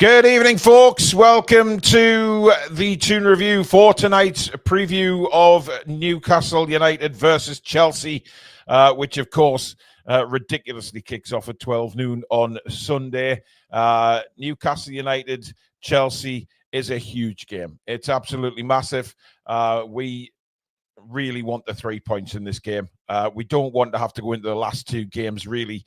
Good evening, folks. Welcome to the Toon review for tonight's preview of Newcastle United versus Chelsea, which, of course, ridiculously kicks off at 12 noon on Sunday. Newcastle United, Chelsea is a huge game. It's absolutely massive. We really want the 3 points in this game. We don't want to have to go into the last two games really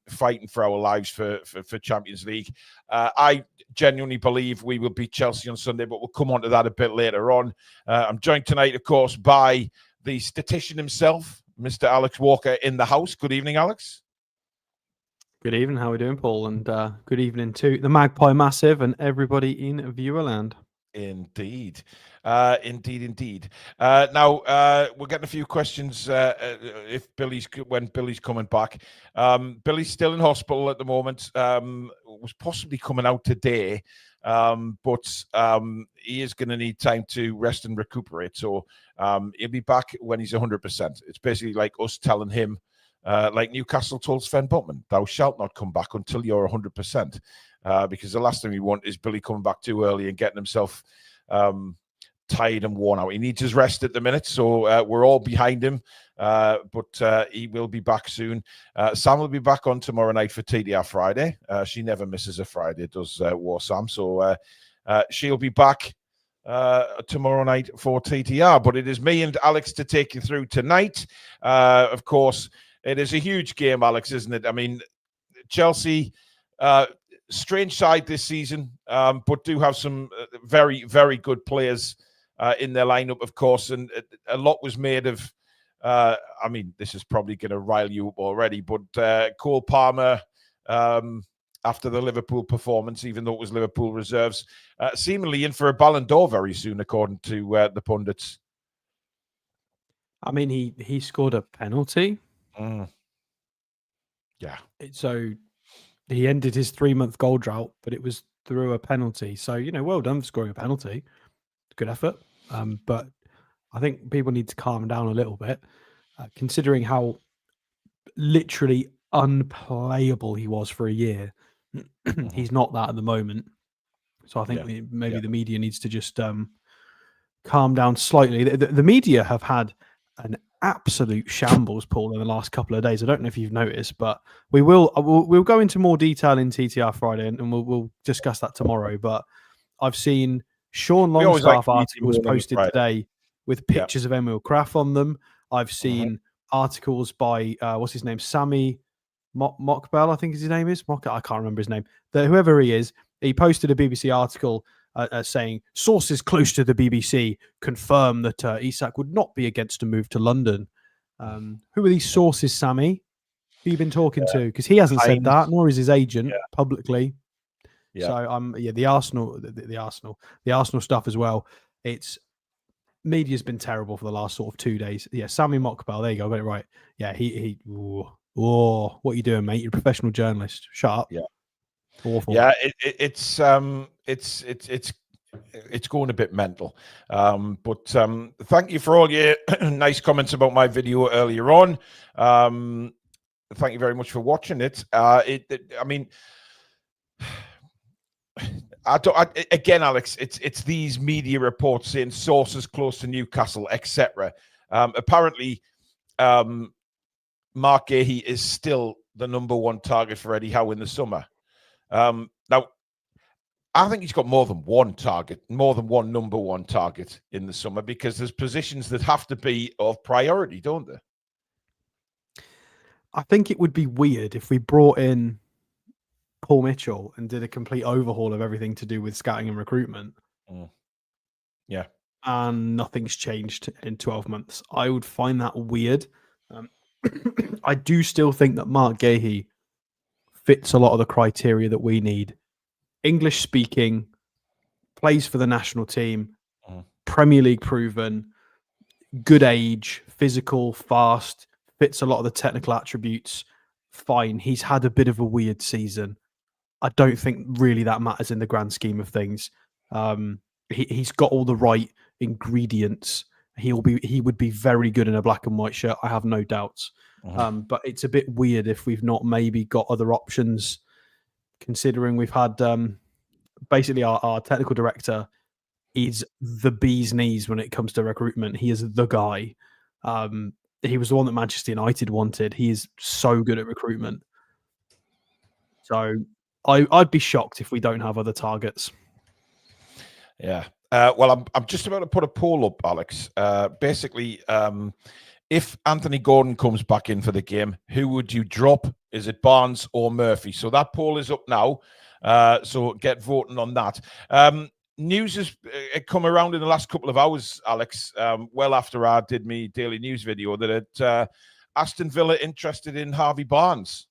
fighting for our lives for Champions League. I genuinely believe we will beat Chelsea on Sunday, but we'll come on to that a bit later on. I'm joined tonight, of course, by the statistician himself, Mr. Alex Walker, in the house. Good evening, Alex. Good evening. How are we doing, Paul? And good evening to the Magpie Massive and everybody in Viewerland. Indeed. Indeed. Now, we're getting a few questions when Billy's coming back. Billy's still in hospital at the moment. Was possibly coming out today, but he is going to need time to rest and recuperate. So he'll be back when he's 100%. It's basically like us telling him, like Newcastle told Sven Botman, thou shalt not come back until you're 100%. Because the last thing we want is Billy coming back too early and getting himself tired and worn out. He needs his rest at the minute, so we're all behind him, but he will be back soon. Sam will be back on tomorrow night for TDR Friday. She never misses a Friday, does War Sam, so she'll be back tomorrow night for TTR, but it is me and Alex to take you through tonight. Of course, it is a huge game, Alex, isn't it? I mean, Chelsea... strange side this season, but do have some very, very good players in their lineup, of course. And a lot was made of, I mean, this is probably going to rile you up already, but Cole Palmer, after the Liverpool performance, even though it was Liverpool reserves, seemingly in for a Ballon d'Or very soon, according to the pundits. I mean, he scored a penalty. Yeah. So... he ended his 3-month goal drought, but it was through a penalty. So, well done for scoring a penalty. Good effort. But I think people need to calm down a little bit, considering how literally unplayable he was for a year. He's not that at the moment. So I think maybe the media needs to just calm down slightly. The media have had an absolute shambles, Paul, in the last couple of days. I don't know if you've noticed, but we'll go into more detail in TTR Friday, and we'll discuss that tomorrow. But I've seen Sean Longstaff articles posted today with pictures of Emil Kraft on them. I've seen articles by what's his name, Sami Mokbel, I think his name is. I can't remember his name. Whoever he is, he posted a BBC article saying sources close to the BBC confirm that Isach would not be against a move to London. Who are these sources, Sammy? Who you been talking to? Because he hasn't said that, nor is his agent publicly. Yeah. So the Arsenal stuff as well. It's media's been terrible for the last sort of 2 days. Yeah, Sami Mokbel, there you go, got it right. Yeah, what are you doing, mate? You're a professional journalist. Shut up. Yeah. Awful. Yeah, it's going a bit mental. But thank you for all your nice comments about my video earlier on. Thank you very much for watching it. I mean, again, Alex, it's these media reports saying sources close to Newcastle, etc. Apparently, Mark Gahey is still the #1 target for Eddie Howe in the summer. Now, I think he's got more than one target, more than one #1 target in the summer, because there's positions that have to be of priority, don't there? I think it would be weird if we brought in Paul Mitchell and did a complete overhaul of everything to do with scouting and recruitment. Yeah. And nothing's changed in 12 months. I would find that weird. I do still think that Mark Gahey fits a lot of the criteria that we need. English speaking, plays for the national team, Premier League proven, good age, physical, fast, fits a lot of the technical attributes. Fine. He's had a bit of a weird season. I don't think really that matters in the grand scheme of things. He's got all the right ingredients. He would be very good in a black and white shirt. I have no doubts. But it's a bit weird if we've not maybe got other options, considering we've had basically our technical director is the bee's knees when it comes to recruitment. He is the guy. He was the one that Manchester United wanted. He is so good at recruitment. So I'd be shocked if we don't have other targets. Yeah. Well, I'm just about to put a poll up, Alex. Basically, if Anthony Gordon comes back in for the game, who would you drop? Is it Barnes or Murphy? So that poll is up now. So get voting on that. News has come around in the last couple of hours, Alex, well after I did my daily news video, that Aston Villa interested in Harvey Barnes.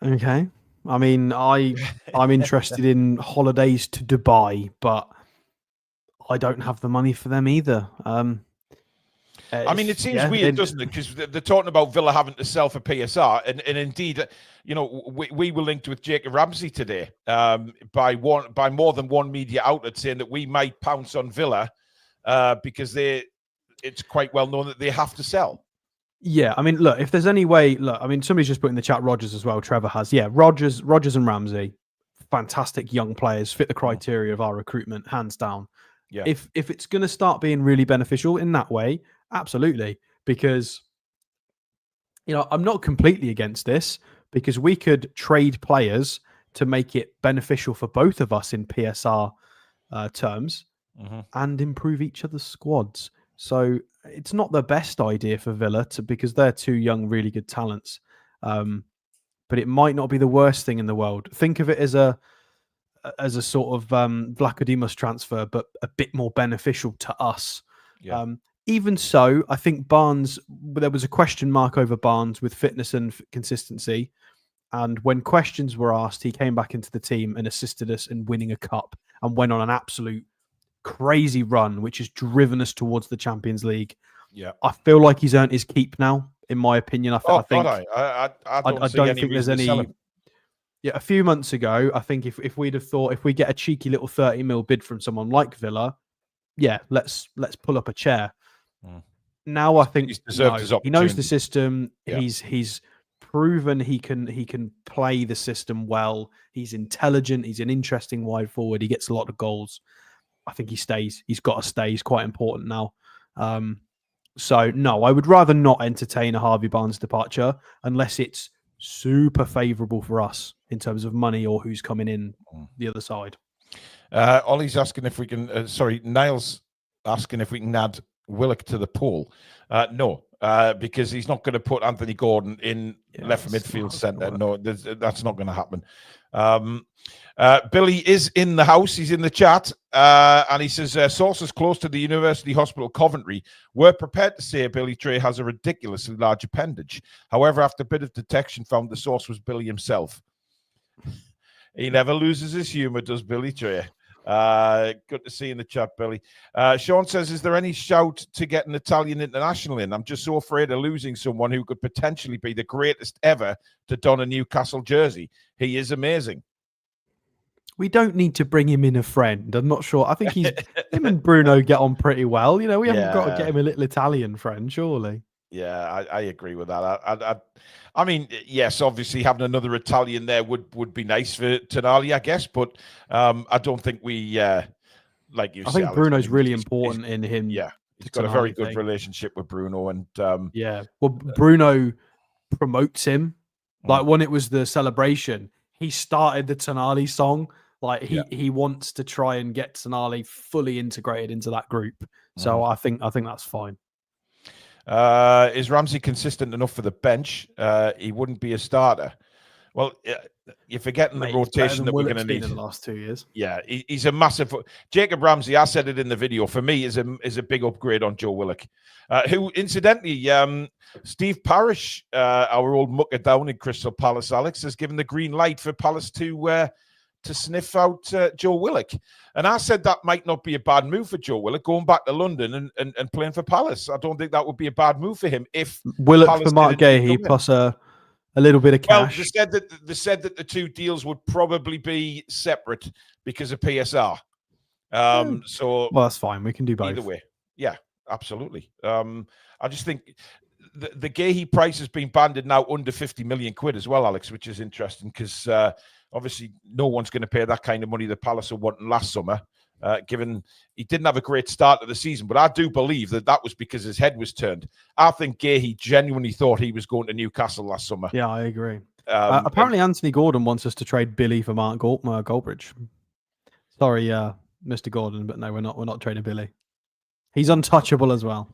Okay. I mean, I'm interested in holidays to Dubai, but I don't have the money for them either. I mean, it seems weird, doesn't it? Because they're talking about Villa having to sell for PSR, and indeed, you know, we were linked with Jacob Ramsey today by more than one media outlet saying that we might pounce on Villa because it's quite well known that they have to sell. Yeah, I mean, look, if there's any way, I mean, somebody's just put in the chat Rodgers as well. Trevor has, yeah, Rodgers and Ramsey, fantastic young players, fit the criteria of our recruitment, hands down. Yeah. If it's going to start being really beneficial in that way, absolutely. Because, you know, I'm not completely against this because we could trade players to make it beneficial for both of us in PSR terms and improve each other's squads. So it's not the best idea for Villa because they're two young, really good talents. But it might not be the worst thing in the world. Think of it as a sort of Vlachodimos transfer, but a bit more beneficial to us. Yeah. Even so, I think Barnes, there was a question mark over Barnes with fitness and consistency. And when questions were asked, he came back into the team and assisted us in winning a cup and went on an absolute crazy run, which has driven us towards the Champions League. Yeah, I feel like he's earned his keep now, in my opinion. I don't think there's any. Yeah, a few months ago, I think if we'd have thought if we get a cheeky little 30 mil bid from someone like Villa, yeah, let's pull up a chair. Now I think he knows the system. Yeah. He's proven he can play the system well. He's intelligent. He's an interesting wide forward. He gets a lot of goals. I think he stays. He's got to stay. He's quite important now. So no, I would rather not entertain a Harvey Barnes departure unless it's super favourable for us in terms of money or who's coming in the other side. Ollie's asking if we can. Niall's asking if we can add Willock to the pool. No, because he's not going to put Anthony Gordon in left midfield centre. No, that's not going to happen. Billy is in the house. He's in the chat, and he says sources close to the University Hospital Coventry were prepared to say Billy Trey has a ridiculously large appendage. However, after a bit of detection, found the source was Billy himself. He never loses his humour, does Billy Trey? Good to see you in the chat, Billy. Sean says, is there any shout to get an Italian international in? I'm just so afraid of losing someone who could potentially be the greatest ever to don a Newcastle jersey. He is amazing. We don't need to bring him in a friend. I'm not sure. I think him and Bruno get on pretty well. You know, we haven't got to get him a little Italian friend, surely. Yeah, I agree with that. I mean, yes, obviously having another Italian there would be nice for Tonali, I guess, but I don't think we like you. I think Bruno's really important in him. Yeah, he's got a very good relationship with Bruno, and well, Bruno promotes him. Like when it was the celebration, he started the Tonali song. Like he wants to try and get Tonali fully integrated into that group. So I think that's fine. Is Ramsey consistent enough for the bench? He wouldn't be a starter. Well, you're forgetting the rotation that we're going to need in the last 2 years. Yeah, he's a massive. Jacob Ramsey, I said it in the video, for me is a big upgrade on Joe Willock, who incidentally, Steve Parish, our old mucker down in Crystal Palace, Alex, has given the green light for Palace to sniff out Joe Willock. And I said that might not be a bad move for Joe Willock, going back to London and playing for Palace. I don't think that would be a bad move for him if Willock Palace for Mark Gahey plus a little bit of cash. Well, they said that the two deals would probably be separate because of PSR. So well, that's fine. We can do both. Either way. Yeah, absolutely. I just think the Gahey price has been banded now under 50 million quid as well, Alex, which is interesting because obviously no one's going to pay that kind of money that Palace were wanting last summer, given he didn't have a great start to the season. But I do believe that was because his head was turned. I think Gahey genuinely thought he was going to Newcastle last summer. Yeah, I agree. Apparently, Anthony Gordon wants us to trade Billy for Mark Goldbridge. Sorry, Mr. Gordon, but no, we're not trading Billy. He's untouchable as well.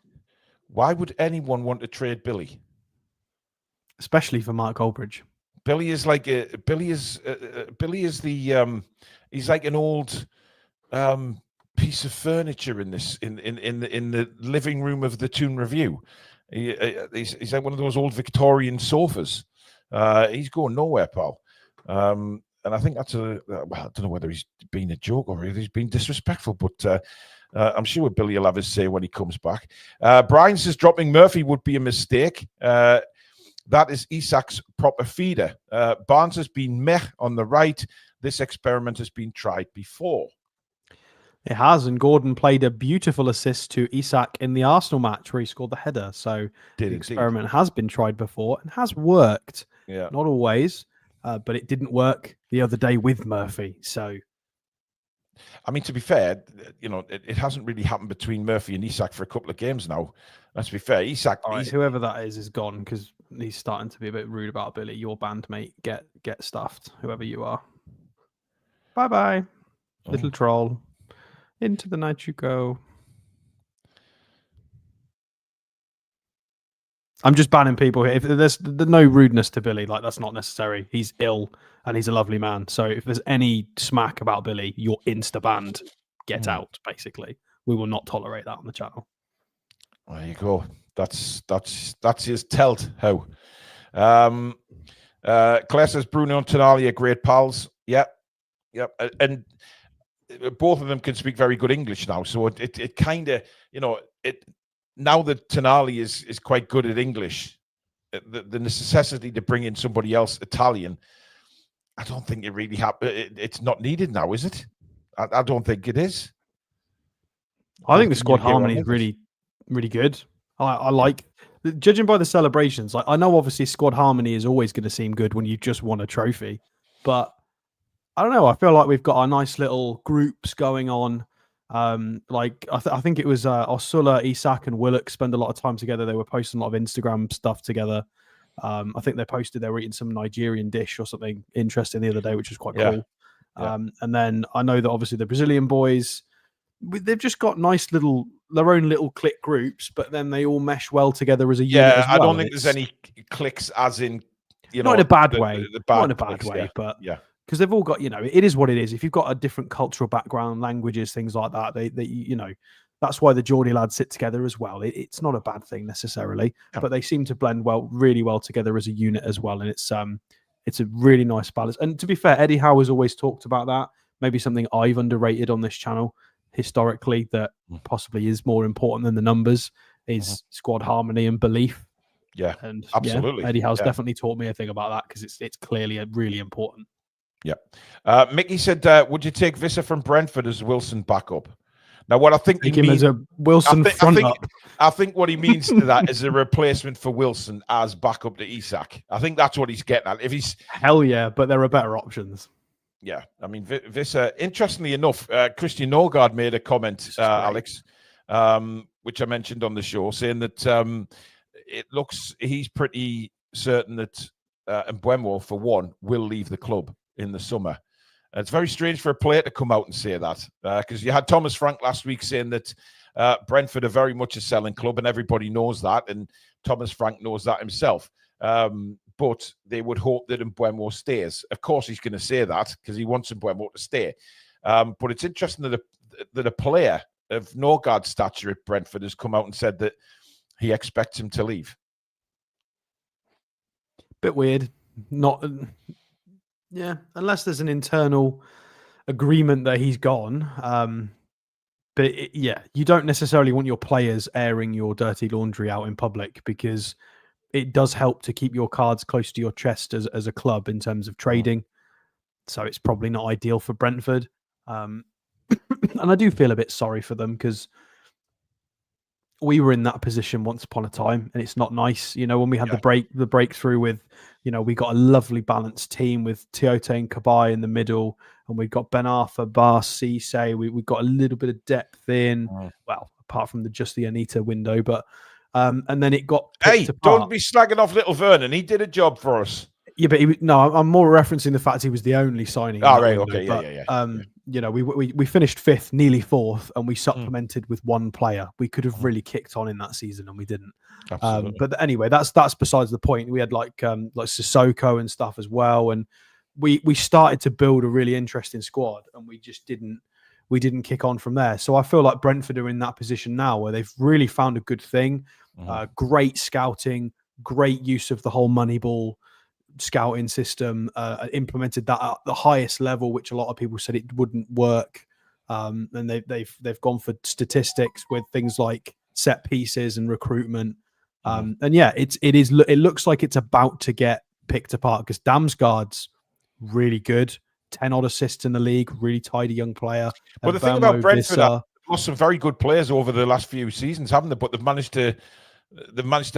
Why would anyone want to trade Billy? Especially for Mark Goldbridge. Billy is like he's like an old piece of furniture in the living room of the Toon Review. He's like one of those old Victorian sofas. He's going nowhere, pal. And I think that's I don't know whether he's been a joke or whether he's been disrespectful, but I'm sure Billy will have his say when he comes back. Brian says dropping Murphy would be a mistake. That is Isach's proper feeder. Barnes has been meh on the right. This experiment has been tried before. It has, and Gordon played a beautiful assist to Isach in the Arsenal match where he scored the header. So the experiment has been tried before and has worked. Yeah, not always, but it didn't work the other day with Murphy. So, I mean, to be fair, it hasn't really happened between Murphy and Isach for a couple of games now. Let's be fair, Isach. All right, whoever that is gone because he's starting to be a bit rude about Billy. Your bandmate, get stuffed. Whoever you are. Bye bye, little troll. Into the night you go. I'm just banning people here. If there's no rudeness to Billy, like that's not necessary. He's ill and he's a lovely man. So if there's any smack about Billy, you're insta banned. Get out, basically. We will not tolerate that on the channel. There you go. That's his telt. How? Claire says Bruno and Tonali are great pals. Yep. And both of them can speak very good English now. So it kind of, now that Tonali is quite good at English, the necessity to bring in somebody else Italian, I don't think it really it's not needed now, is it? I don't think it is. I think the squad harmony is really, really good. I like, judging by the celebrations, I know obviously squad harmony is always going to seem good when you just won a trophy, but I don't know. I feel like we've got our nice little groups going on. I think it was Osula, Isach, and Willock spend a lot of time together. They were posting a lot of Instagram stuff together. I think they posted they were eating some Nigerian dish or something interesting the other day, which was quite cool. Yeah. And then I know that obviously the Brazilian boys, they've just got their own little clique groups, but then they all mesh well together as a unit. Yeah, I don't think there's any cliques as in, not in a bad way. Not in a bad way, but yeah. Because they've all got, it is what it is. If you've got a different cultural background, languages, things like that, that's why the Geordie lads sit together as well. It's not a bad thing necessarily, but they seem to blend really well together as a unit as well. And it's a really nice balance. And to be fair, Eddie Howe has always talked about that. Maybe something I've underrated on this channel historically that possibly is more important than the numbers is squad harmony and belief. Yeah, and absolutely. Eddie Howe's definitely taught me a thing about that because it's clearly really important. Yeah. Mickey said, would you take Visser from Brentford as Wilson backup? Now, what I think he means, as a Wilson front up. I think what he means to that is a replacement for Wilson as backup to Isach. I think that's what he's getting at. If he's hell yeah, but there are better options. Yeah, I mean, Visser. Interestingly enough, Christian Norgard made a comment, Alex, which I mentioned on the show, saying that it looks he's pretty certain that Mbeumo, for one, will leave the club in the summer. And it's very strange for a player to come out and say that, because you had Thomas Frank last week saying that Brentford are very much a selling club and everybody knows that, and Thomas Frank knows that himself. But they would hope that Mbeumo stays. Of course, he's going to say that because he wants Mbeumo to stay. But it's interesting that a player of Norgard's stature at Brentford has come out and said that he expects him to leave. Bit weird. Yeah, unless there's an internal agreement that he's gone. But you don't necessarily want your players airing your dirty laundry out in public because it does help to keep your cards close to your chest as a club in terms of trading. So it's probably not ideal for Brentford. And I do feel a bit sorry for them because we were in that position once upon a time, and it's not nice. When we had the breakthrough with, we got a lovely balanced team with Tiote and Kabai in the middle, and we got Ben Arthur, Bar, Cisse. We got a little bit of depth in. Well, apart from the Anita window, but and then it got picked apart. Don't be slagging off little Vernon. He did a job for us. Yeah, but I'm more referencing the fact he was the only signing. Right, window, okay, yeah. We finished 5th, nearly 4th, and we supplemented with one player. We could have really kicked on in that season, and we didn't. Absolutely. But anyway, that's besides the point. We had like Sissoko and stuff as well, and we started to build a really interesting squad, and we just didn't kick on from there. So I feel like Brentford are in that position now where they've really found a good thing. Great scouting, great use of the whole Moneyball scouting system, implemented that at the highest level, which a lot of people said it wouldn't work. And they've gone for statistics with things like set pieces and recruitment. And yeah, it looks like it's about to get picked apart because Damsgaard's really good. 10 odd assists in the league, really tidy young player. But the thing about Brentford, they've lost some very good players over the last few seasons, haven't they? But they've managed to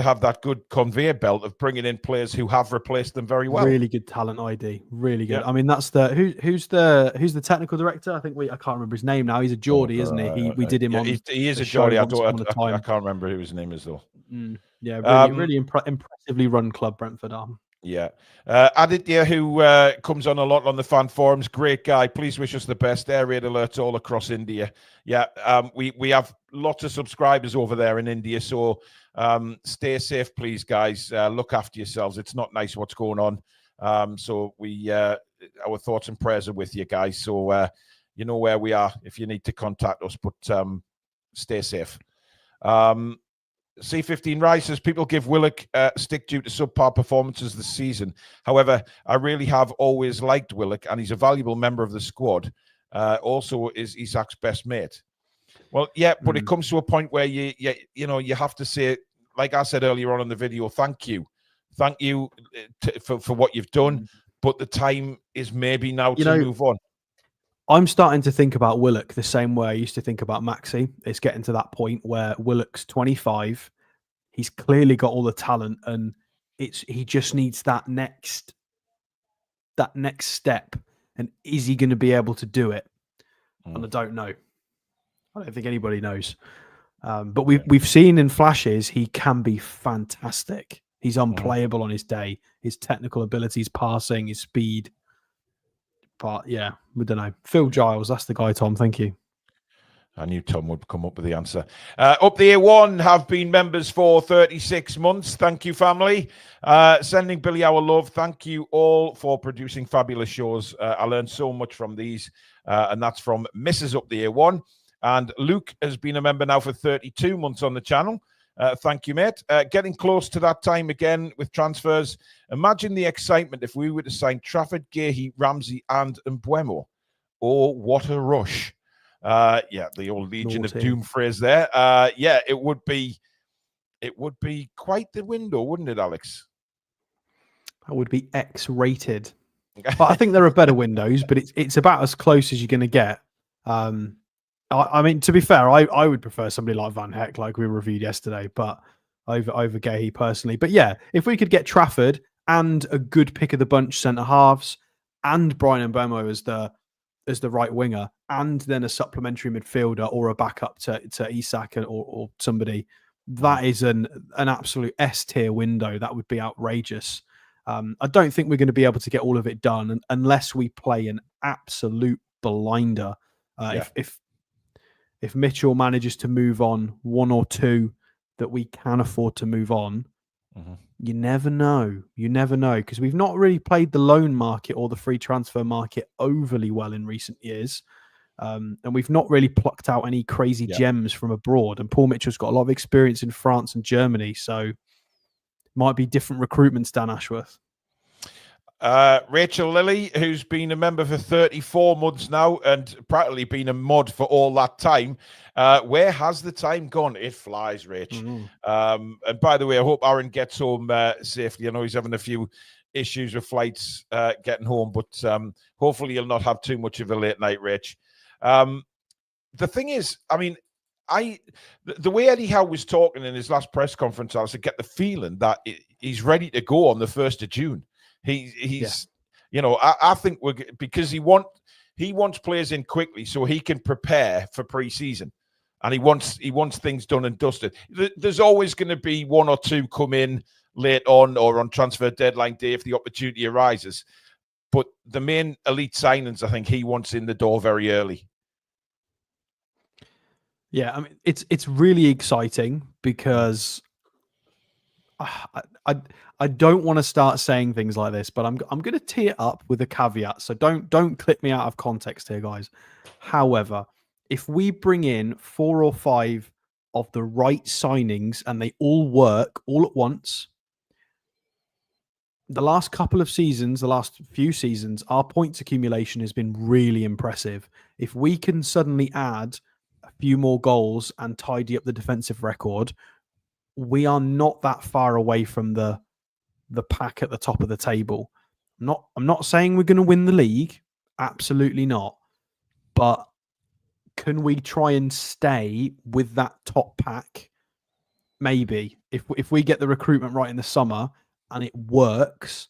have that good conveyor belt of bringing in players who have replaced them very well. Really good talent ID, really good. Yeah. I mean, that's who's the technical director? I can't remember his name now. He's a Geordie, isn't he? We did him on. He is a Geordie. I can't remember who his name is though. Yeah, really impressively run club Brentford are. Yeah. Aditi, who comes on a lot on the fan forums, great guy. Please wish us the best. Air raid alerts all across India. Yeah, we have lots of subscribers over there in India, so stay safe, please, guys. Look after yourselves. It's not nice what's going on. So our thoughts and prayers are with you guys. So you know where we are if you need to contact us, but stay safe. C15 Rice says people give Willock stick due to subpar performances this season. However, I really have always liked Willock, and he's a valuable member of the squad. Also, is Isach's best mate. Well, yeah, but it comes to a point where you have to say, like I said earlier on in the video, thank you for what you've done. But the time is maybe now to move on. I'm starting to think about Willock the same way I used to think about Maxi. It's getting to that point where Willock's 25. He's clearly got all the talent, and he just needs that next step. And is he going to be able to do it? And I don't know. I don't think anybody knows. But we've seen in flashes he can be fantastic. He's unplayable on his day. His technical abilities, passing, his speed. But yeah, we don't know. Phil Giles, that's the guy, Tom. Thank you. I knew Tom would come up with the answer. Up the A1 have been members for 36 months. Thank you, family. Sending Billy our love. Thank you all for producing fabulous shows. I learned so much from these. And that's from Mrs. Up the A1. And Luke has been a member now for 32 months on the channel. Thank you, mate. Getting close to that time again with transfers. Imagine the excitement if we were to sign Trafford, Gahey, Ramsey, and Mbeumo. Oh, what a rush. Yeah, the old Legion of Doom phrase there. Yeah, it would be quite the window, wouldn't it, Alex? That would be X-rated. But I think there are better windows, but it's about as close as you're going to get. I mean, to be fair, I would prefer somebody like Van Heck, like we reviewed yesterday, but over Gahey personally. But yeah, if we could get Trafford and a good pick of the bunch centre halves, and Brian Mbeumo as the right winger, and then a supplementary midfielder or a backup to Isach or somebody, that is an absolute S tier window. That would be outrageous. I don't think we're going to be able to get all of it done unless we play an absolute blinder. If Mitchell manages to move on one or two that we can afford to move on, you never know. You never know, because we've not really played the loan market or the free transfer market overly well in recent years. And we've not really plucked out any crazy gems from abroad. And Paul Mitchell's got a lot of experience in France and Germany, so might be different recruitments, Dan Ashworth. Rachel Lilly, who's been a member for 34 months now and practically been a mod for all that time. Where has the time gone? It flies, Rach. And by the way, I hope Aaron gets home safely. I know he's having a few issues with flights getting home, but hopefully he'll not have too much of a late night, Rach. The thing is, I mean, the way Eddie Howe was talking in his last press conference, I was to get the feeling that he's ready to go on the 1st of June. He's I think because he wants players in quickly so he can prepare for pre-season, and he wants things done and dusted. There's always going to be one or two come in late on or on transfer deadline day if the opportunity arises. But the main elite signings, I think he wants in the door very early. Yeah, I mean, it's really exciting because I don't want to start saying things like this, but I'm going to tee it up with a caveat. So don't clip me out of context here, guys. However, if we bring in 4 or 5 of the right signings and they all work all at once, the last couple of seasons, the last few seasons, our points accumulation has been really impressive. If we can suddenly add a few more goals and tidy up the defensive record, we are not that far away from the pack at the top of the table. I'm not saying we're going to win the league. Absolutely not. But can we try and stay with that top pack? Maybe. If we get the recruitment right in the summer and it works,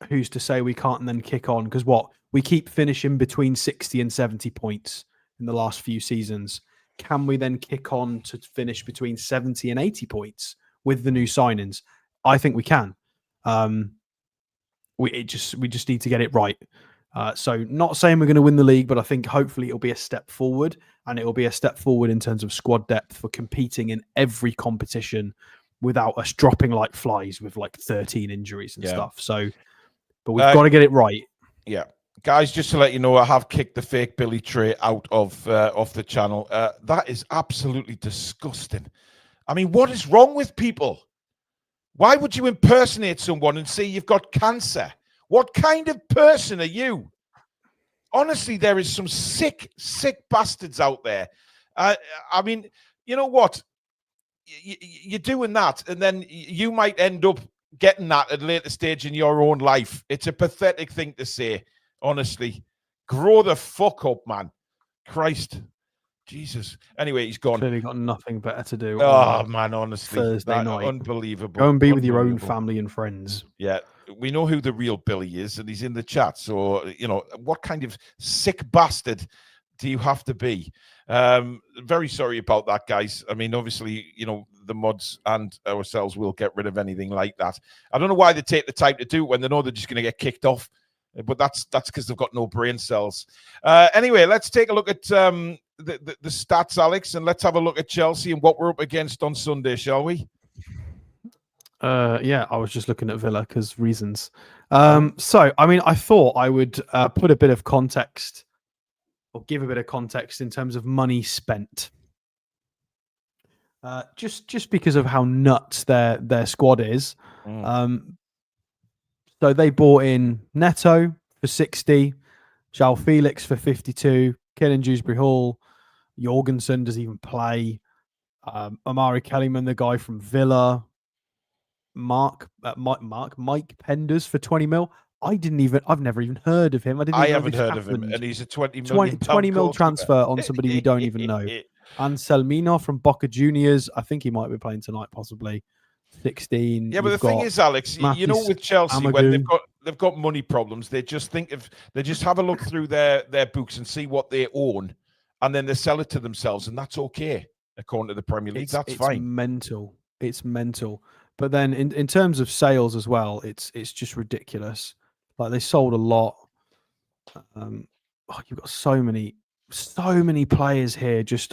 who's to say we can't then kick on? Because we keep finishing between 60 and 70 points in the last few seasons. Can we then kick on to finish between 70 and 80 points with the new signings? I think we can. We just need to get it right. So not saying we're going to win the league, but I think hopefully it'll be a step forward, and it'll be a step forward in terms of squad depth for competing in every competition without us dropping like flies with like 13 injuries and stuff. So, but we've got to get it right. Yeah. Guys, just to let you know, I have kicked the fake Billy Trey out of the channel. That is absolutely disgusting. I mean, what is wrong with people? Why would you impersonate someone and say you've got cancer? What kind of person are you? Honestly, there is some sick bastards out there. I mean, you know what? You're doing that, and then you might end up getting that at a later stage in your own life. It's a pathetic thing to say. Honestly, grow the fuck up, man. Christ, Jesus. Anyway, he's gone. Clearly got nothing better to do. Oh man, honestly, Thursday night, unbelievable. Go and be with your own family and friends. Yeah, we know who the real Billy is, and he's in the chat. So what kind of sick bastard do you have to be? Very sorry about that, guys. I mean, obviously, the mods and ourselves will get rid of anything like that. I don't know why they take the time to do it when they know they're just going to get kicked off. But that's because they've got no brain cells. Anyway, let's take a look at the stats, Alex, and let's have a look at Chelsea and what we're up against on Sunday, shall we? Yeah, I was just looking at Villa because reasons. So, I mean, I thought I would put a bit of context or give a bit of context in terms of money spent. Just because of how nuts their squad is. So they bought in Neto for 60, João Felix for 52, Kenan Dewsbury-Hall, Jorgensen doesn't even play, Amari Kellyman, the guy from Villa, Mike Penders for 20 mil. I've never even heard of him. I haven't heard of him, and he's a 20 mil transfer on somebody we don't even know. Anselmino from Boca Juniors. I think he might be playing tonight, possibly. 16. Yeah, but the thing is, Alex, with Chelsea, when they've got money problems, they just have a look through their books and see what they own, and then they sell it to themselves, and that's okay according to the Premier League. That's fine. It's mental. But then in terms of sales as well, it's just ridiculous. Like they sold a lot. You've got so many players here, just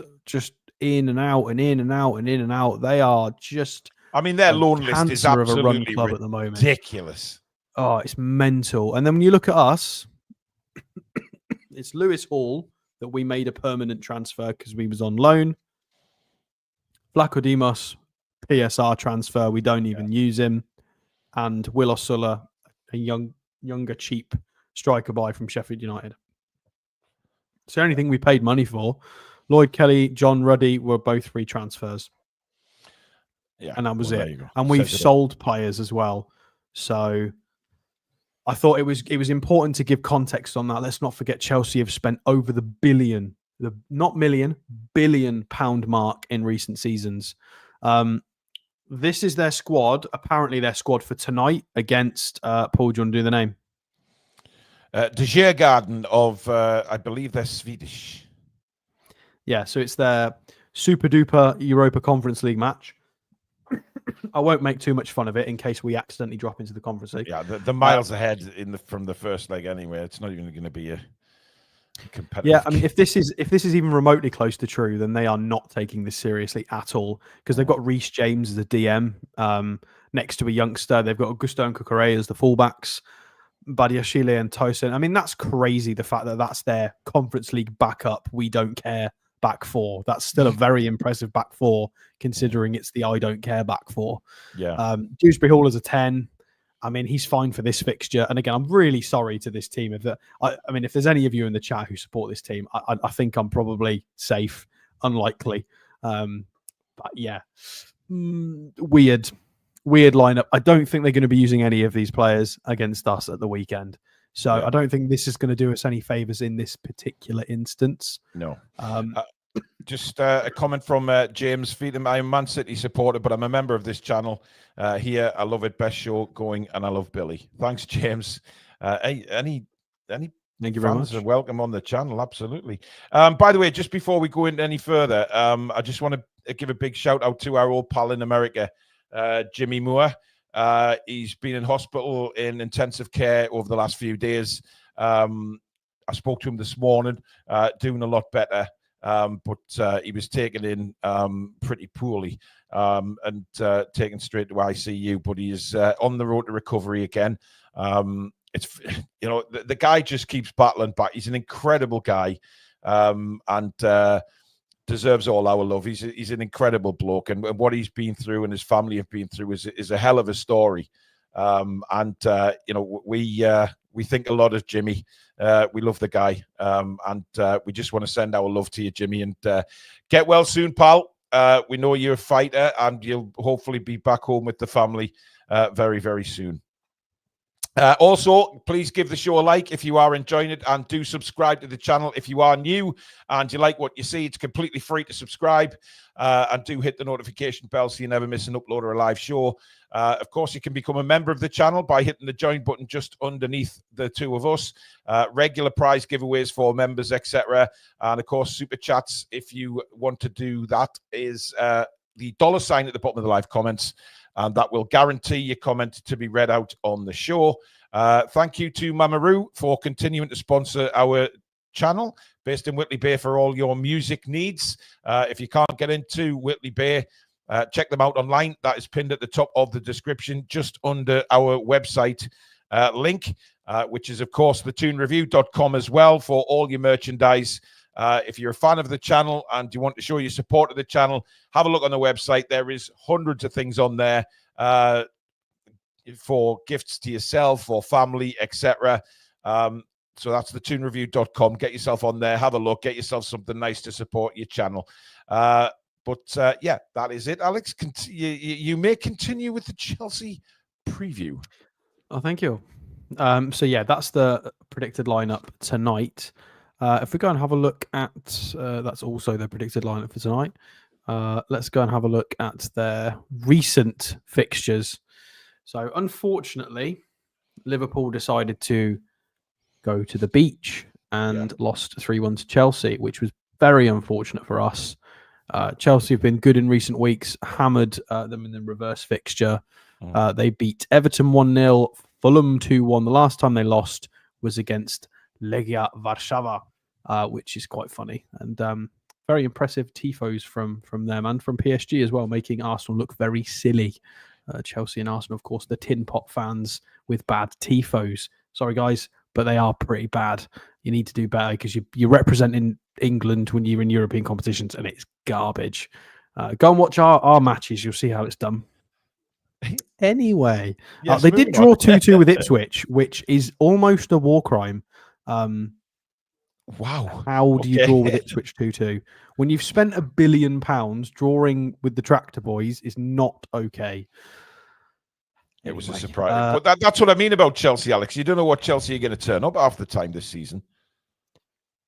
in and out and in and out and in and out. They are just. I mean, their loan list is absolutely club at the moment. Ridiculous. Oh, it's mental. And then when you look at us, it's Lewis Hall that we made a permanent transfer because we was on loan. Vlaco Dimos, PSR transfer. We don't even use him. And Will Osula, a younger, cheap striker buy from Sheffield United. It's the only thing we paid money for. Lloyd Kelly, John Ruddy were both free transfers. Yeah, and that was it. And we've sold players as well. So I thought it was important to give context on that. Let's not forget Chelsea have spent over the billion the not million, billion-pound mark in recent seasons. This is their squad. Apparently, their squad for tonight against Paul. Do you want to do the name? De Djurgården of, I believe they're Swedish. Yeah, so it's their super duper Europa Conference League match. I won't make too much fun of it in case we accidentally drop into the Conference League. Yeah, the miles ahead from the first leg anyway. It's not even going to be a competitive. Yeah, I mean, if this is even remotely close to true, then they are not taking this seriously at all, because they've got Reece James as a DM next to a youngster. They've got Augusto and Cucurella as the fullbacks, Badiashile and Tosin. I mean, that's crazy, the fact that that's their Conference League backup. We don't care back four. That's still a very impressive back four, considering it's the I don't care back four. Yeah. Dewsbury Hall is a 10. I mean, he's fine for this fixture. And again, I'm really sorry to this team. If there's any of you in the chat who support this team, I think I'm probably safe. Unlikely. But yeah, weird lineup. I don't think they're going to be using any of these players against us at the weekend. So yeah. I don't think this is going to do us any favors in this particular instance. No. Just a comment from James Feetham. I'm a Man City supporter, but I'm a member of this channel. Here, I love it. Best show going, and I love Billy. Thanks, James. Any Thank you very much. Welcome on the channel. Absolutely. By the way, just before we go into any further, I just want to give a big shout out to our old pal in America, Jimmy Moore. He's been in hospital in intensive care over the last few days. I spoke to him this morning, doing a lot better. But he was taken in pretty poorly and taken straight to ICU. But he is on the road to recovery again. It's the guy just keeps battling back. He's an incredible guy, and deserves all our love. He's an incredible bloke, and what he's been through and his family have been through is a hell of a story. We think a lot of Jimmy. We love the guy, and we just want to send our love to you, Jimmy, and get well soon, pal. We know you're a fighter, and you'll hopefully be back home with the family very, very soon. Also, please give the show a like if you are enjoying it, and do subscribe to the channel if you are new and you like what you see. It's completely free to subscribe, and do hit the notification bell so you never miss an upload or a live show. Of course, you can become a member of the channel by hitting the join button just underneath the two of us. Regular prize giveaways for members, etc. And of course, super chats, if you want to do that, is the $sign at the bottom of the live comments. And that will guarantee your comment to be read out on the show. Thank you to Mamaroo for continuing to sponsor our channel, based in Whitley Bay, for all your music needs. If you can't get into Whitley Bay, check them out online. That is pinned at the top of the description, just under our website link, which is, of course, thetoonreview.com as well, for all your merchandise. If you're a fan of the channel and you want to show your support of the channel, have a look on the website. There is hundreds of things on there for gifts to yourself or family, etc. So that's thetoonreview.com. Get yourself on there, have a look, get yourself something nice to support your channel. Yeah, that is it. Alex, you may continue with the Chelsea preview. Oh, thank you. So yeah, that's the predicted lineup tonight. If we go and have a look at, that's also the predicted lineup for tonight. Let's go and have a look at their recent fixtures. So unfortunately, Liverpool decided to go to the beach and lost 3-1 to Chelsea, which was very unfortunate for us. Chelsea have been good in recent weeks, hammered them in the reverse fixture. They beat Everton 1-0, Fulham 2-1. The last time they lost was against Legia Warszawa, which is quite funny. And very impressive tifos from them and from PSG as well, making Arsenal look very silly. Chelsea and Arsenal, of course, the tin pot fans with bad tifos. Sorry, guys, but they are pretty bad. You need to do better, because you're representing England when you're in European competitions, and it's garbage. Go and watch our matches. You'll see how it's done. Anyway, yes, they did draw 2-2 with Ipswich, which is almost a war crime. Wow. How do you draw with Ipswich 2-2? When you've spent £1 billion, drawing with the Tractor Boys is not okay. It was a surprise. But that's what I mean about Chelsea, Alex. You don't know what Chelsea are going to turn up half the time this season.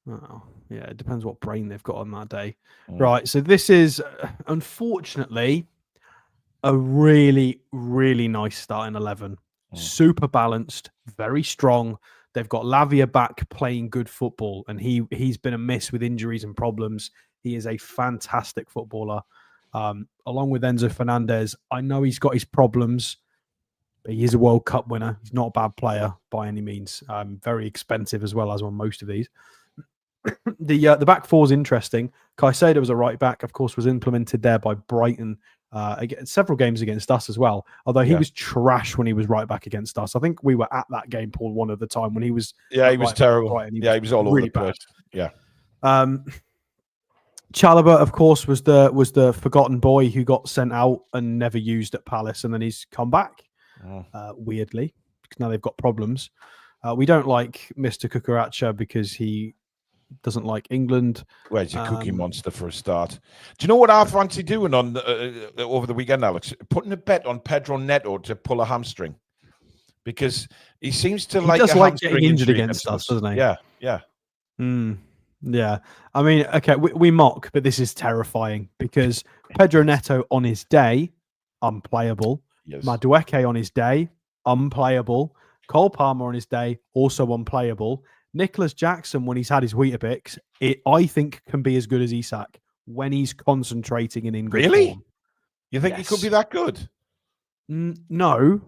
Oh, Yeah, it depends what brain they've got on that day. Mm. Right, so this is, unfortunately, a really, really nice starting 11. Super balanced, very strong. They've got Lavia back playing good football, and he's been a miss with injuries and problems. He is a fantastic footballer. Along with Enzo Fernandez, I know he's got his problems, but he is a World Cup winner. He's not a bad player by any means. Very expensive as well as on most of these. The back four is interesting. Caicedo was a right back, of course, was implemented there by Brighton. Several games against us as well. Although he was trash when he was right back against us. I think we were at that game, Paul, one of the time when he was. Yeah, he was terrible. He was all really over the place. Bad. Yeah. Chalobah, of course, was the forgotten boy who got sent out and never used at Palace, and then he's come back. Weirdly, because now they've got problems. We don't like Mr. Cucaracha because he doesn't like England. Well, he's a cookie monster for a start. Do you know what I fancy doing on over the weekend, Alex? Putting a bet on Pedro Neto to pull a hamstring, because he seems to like getting injured against us, doesn't he? Yeah, yeah. Yeah. I mean, okay, we mock, but this is terrifying because Pedro Neto on his day, unplayable. Yes. Madueke on his day, unplayable. Cole Palmer on his day, also unplayable. Nicholas Jackson, when he's had his Weetabix, I think can be as good as Isach when he's concentrating and in good form. You think he could be that good? No,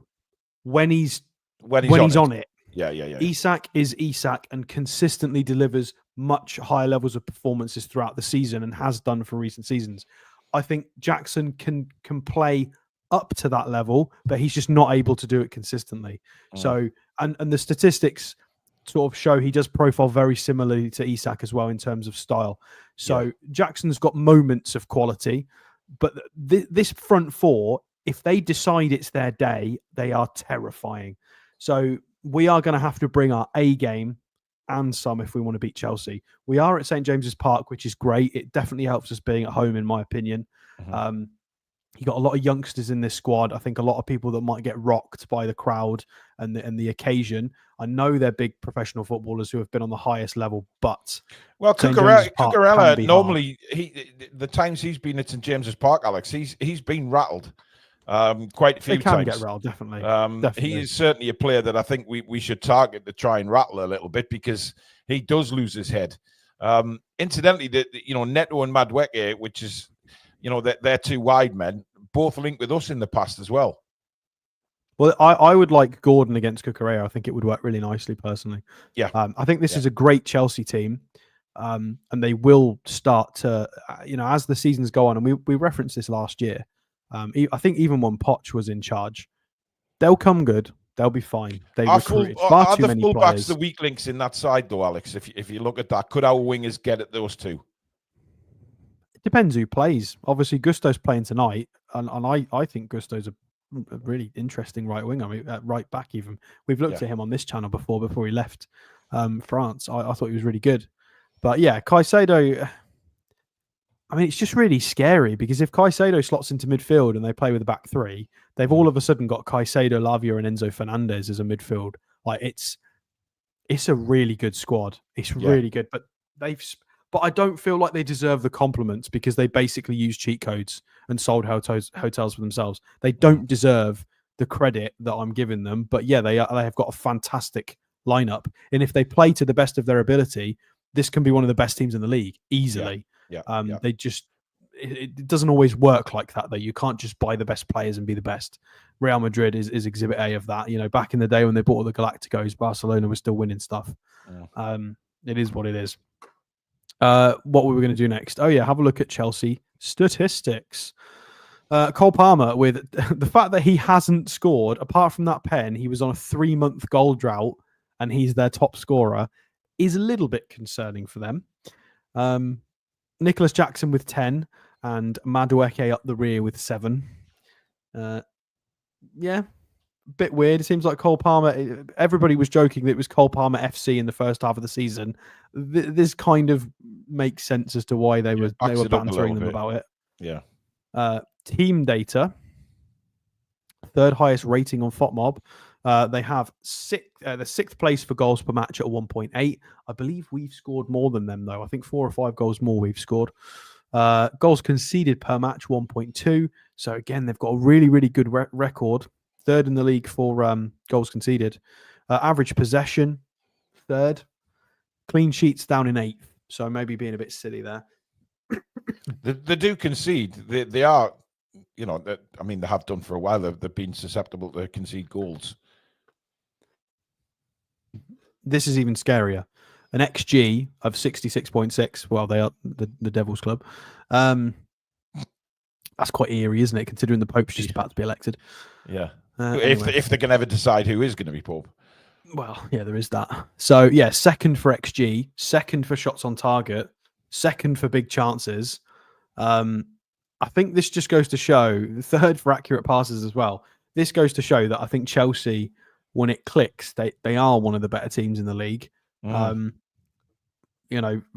when he's on it. Yeah. Isach is Isach and consistently delivers much higher levels of performances throughout the season and has done for recent seasons. I think Jackson can play up to that level, but he's just not able to do it consistently. So, and the statistics sort of show he does profile very similarly to Isach as well in terms of style. So Jackson's got moments of quality, but this front four, if they decide it's their day, they are terrifying. So we are going to have to bring our A game and some if we want to beat Chelsea. We are at St. James's Park, which is great. It definitely helps us being at home, in my opinion. You got a lot of youngsters in this squad. I think a lot of people that might get rocked by the crowd and the occasion. I know they're big professional footballers who have been on the highest level, but Cucurella normally the times he's been at St. James's Park, Alex, he's been rattled quite a few times. They can get rattled, definitely. He is certainly a player that I think we should target to try and rattle a little bit because he does lose his head. Incidentally, Neto and Madueke, which is they're two wide men, both linked with us in the past as well. Well, I would like Gordon against Cucurella. I think it would work really nicely, personally. Yeah. I think this is a great Chelsea team, and they will start to, as the seasons go on, and we referenced this last year. I think even when Poch was in charge, they'll come good. They'll be fine. They recruited far too many players. Are the fullbacks the weak links in that side, though, Alex? If you look at that, could our wingers get at those two? It depends who plays. Obviously, Gusto's playing tonight, and I think Gusto's a really interesting right winger. I mean, right back even. We've looked at him on this channel before he left France. I thought he was really good. But yeah, Caicedo, I mean, it's just really scary because if Caicedo slots into midfield and they play with a back three, they've all of a sudden got Caicedo, Lavia, and Enzo Fernandez as a midfield. Like it's a really good squad. It's really good, but I don't feel like they deserve the compliments because they basically use cheat codes and sold hotels for themselves. They don't deserve the credit that I'm giving them. But yeah, they have got a fantastic lineup, and if they play to the best of their ability, this can be one of the best teams in the league easily. They just it doesn't always work like that, though. You can't just buy the best players and be the best. Real Madrid is exhibit A of that. Back in the day when they bought all the Galacticos, Barcelona was still winning stuff. It is what it is. What were we going to do next? Oh yeah, have a look at Chelsea statistics. Cole Palmer, with the fact that he hasn't scored, apart from that pen, he was on a 3-month goal drought and he's their top scorer, is a little bit concerning for them. Nicholas Jackson with 10 and Madueke up the rear with 7. Yeah, bit weird. It seems like Cole Palmer, everybody was joking that it was Cole Palmer FC in the first half of the season. This kind of makes sense as to why they were bantering them about it. Yeah. Team data, third highest rating on FOTMob. They have the sixth place for goals per match at 1.8. I believe we've scored more than them, though. I think 4 or 5 goals more we've scored. Goals conceded per match, 1.2. So, again, they've got a really, really good record. Third in the league for goals conceded. Average possession, third. Clean sheets down in 8th. So, maybe being a bit silly there. They do concede. They are, they have done for a while. They've been susceptible to concede goals. This is even scarier. An XG of 66.6. Well, they are the Devil's Club. That's quite eerie, isn't it? Considering the Pope's just about to be elected. Yeah. Anyway. If they can ever decide who is going to be Pope. Well, yeah, there is that. So, yeah, second for XG, second for shots on target, second for big chances. I think this just goes to show, third for accurate passes as well. This goes to show that I think Chelsea, when it clicks, they are one of the better teams in the league.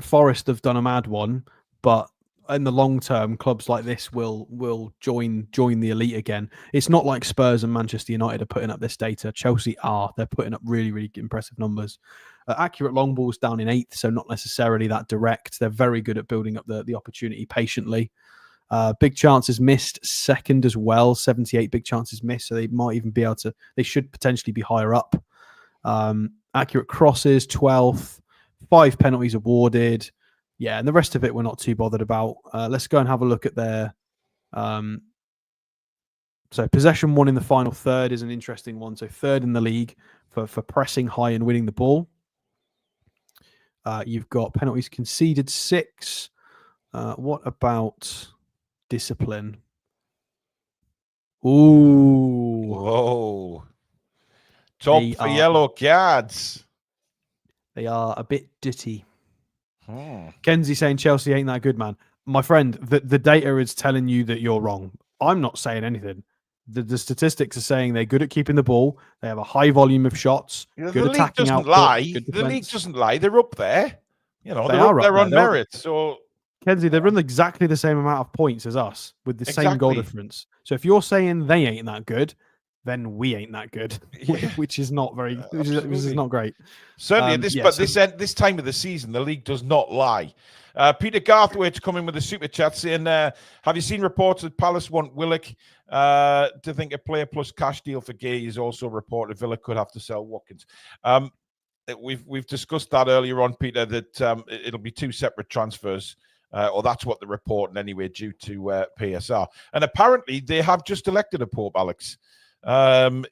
Forest have done a mad one, but in the long term, clubs like this will join the elite again. It's not like Spurs and Manchester United are putting up this data. Chelsea are. They're putting up really, really impressive numbers. Accurate long balls down in 8th, so not necessarily that direct. They're very good at building up the opportunity patiently. Big chances missed, second as well. 78 big chances missed, so they might even be able to. They should potentially be higher up. Accurate crosses, 12th. 5 penalties awarded. Yeah, and the rest of it we're not too bothered about. Let's go and have a look at their... So possession won in the final third is an interesting one. So third in the league for pressing high and winning the ball. You've got penalties conceded 6. What about discipline? Ooh. Whoa. Top for yellow cards. They are a bit ditty. Kenzie saying Chelsea ain't that good, man. My friend, the data is telling you that you're wrong. I'm not saying anything. The statistics are saying they're good at keeping the ball. They have a high volume of shots. Good attacking output. The league doesn't lie. They're up there. They're on merit. So, Kenzie, they run exactly the same amount of points as us with the same goal difference. So if you're saying they ain't that good, then we ain't that good, which is not very, which is not great. Certainly, this time of the season, the league does not lie. Peter Garthwaite coming with a super chat saying, have you seen reports that Palace want Willock? To think a player plus cash deal for Gay is also reported. Villa could have to sell Watkins. We've discussed that earlier on, Peter, that it'll be 2 separate transfers. Or that's what they're reporting anyway, due to PSR. And apparently they have just elected a Pope, Alex.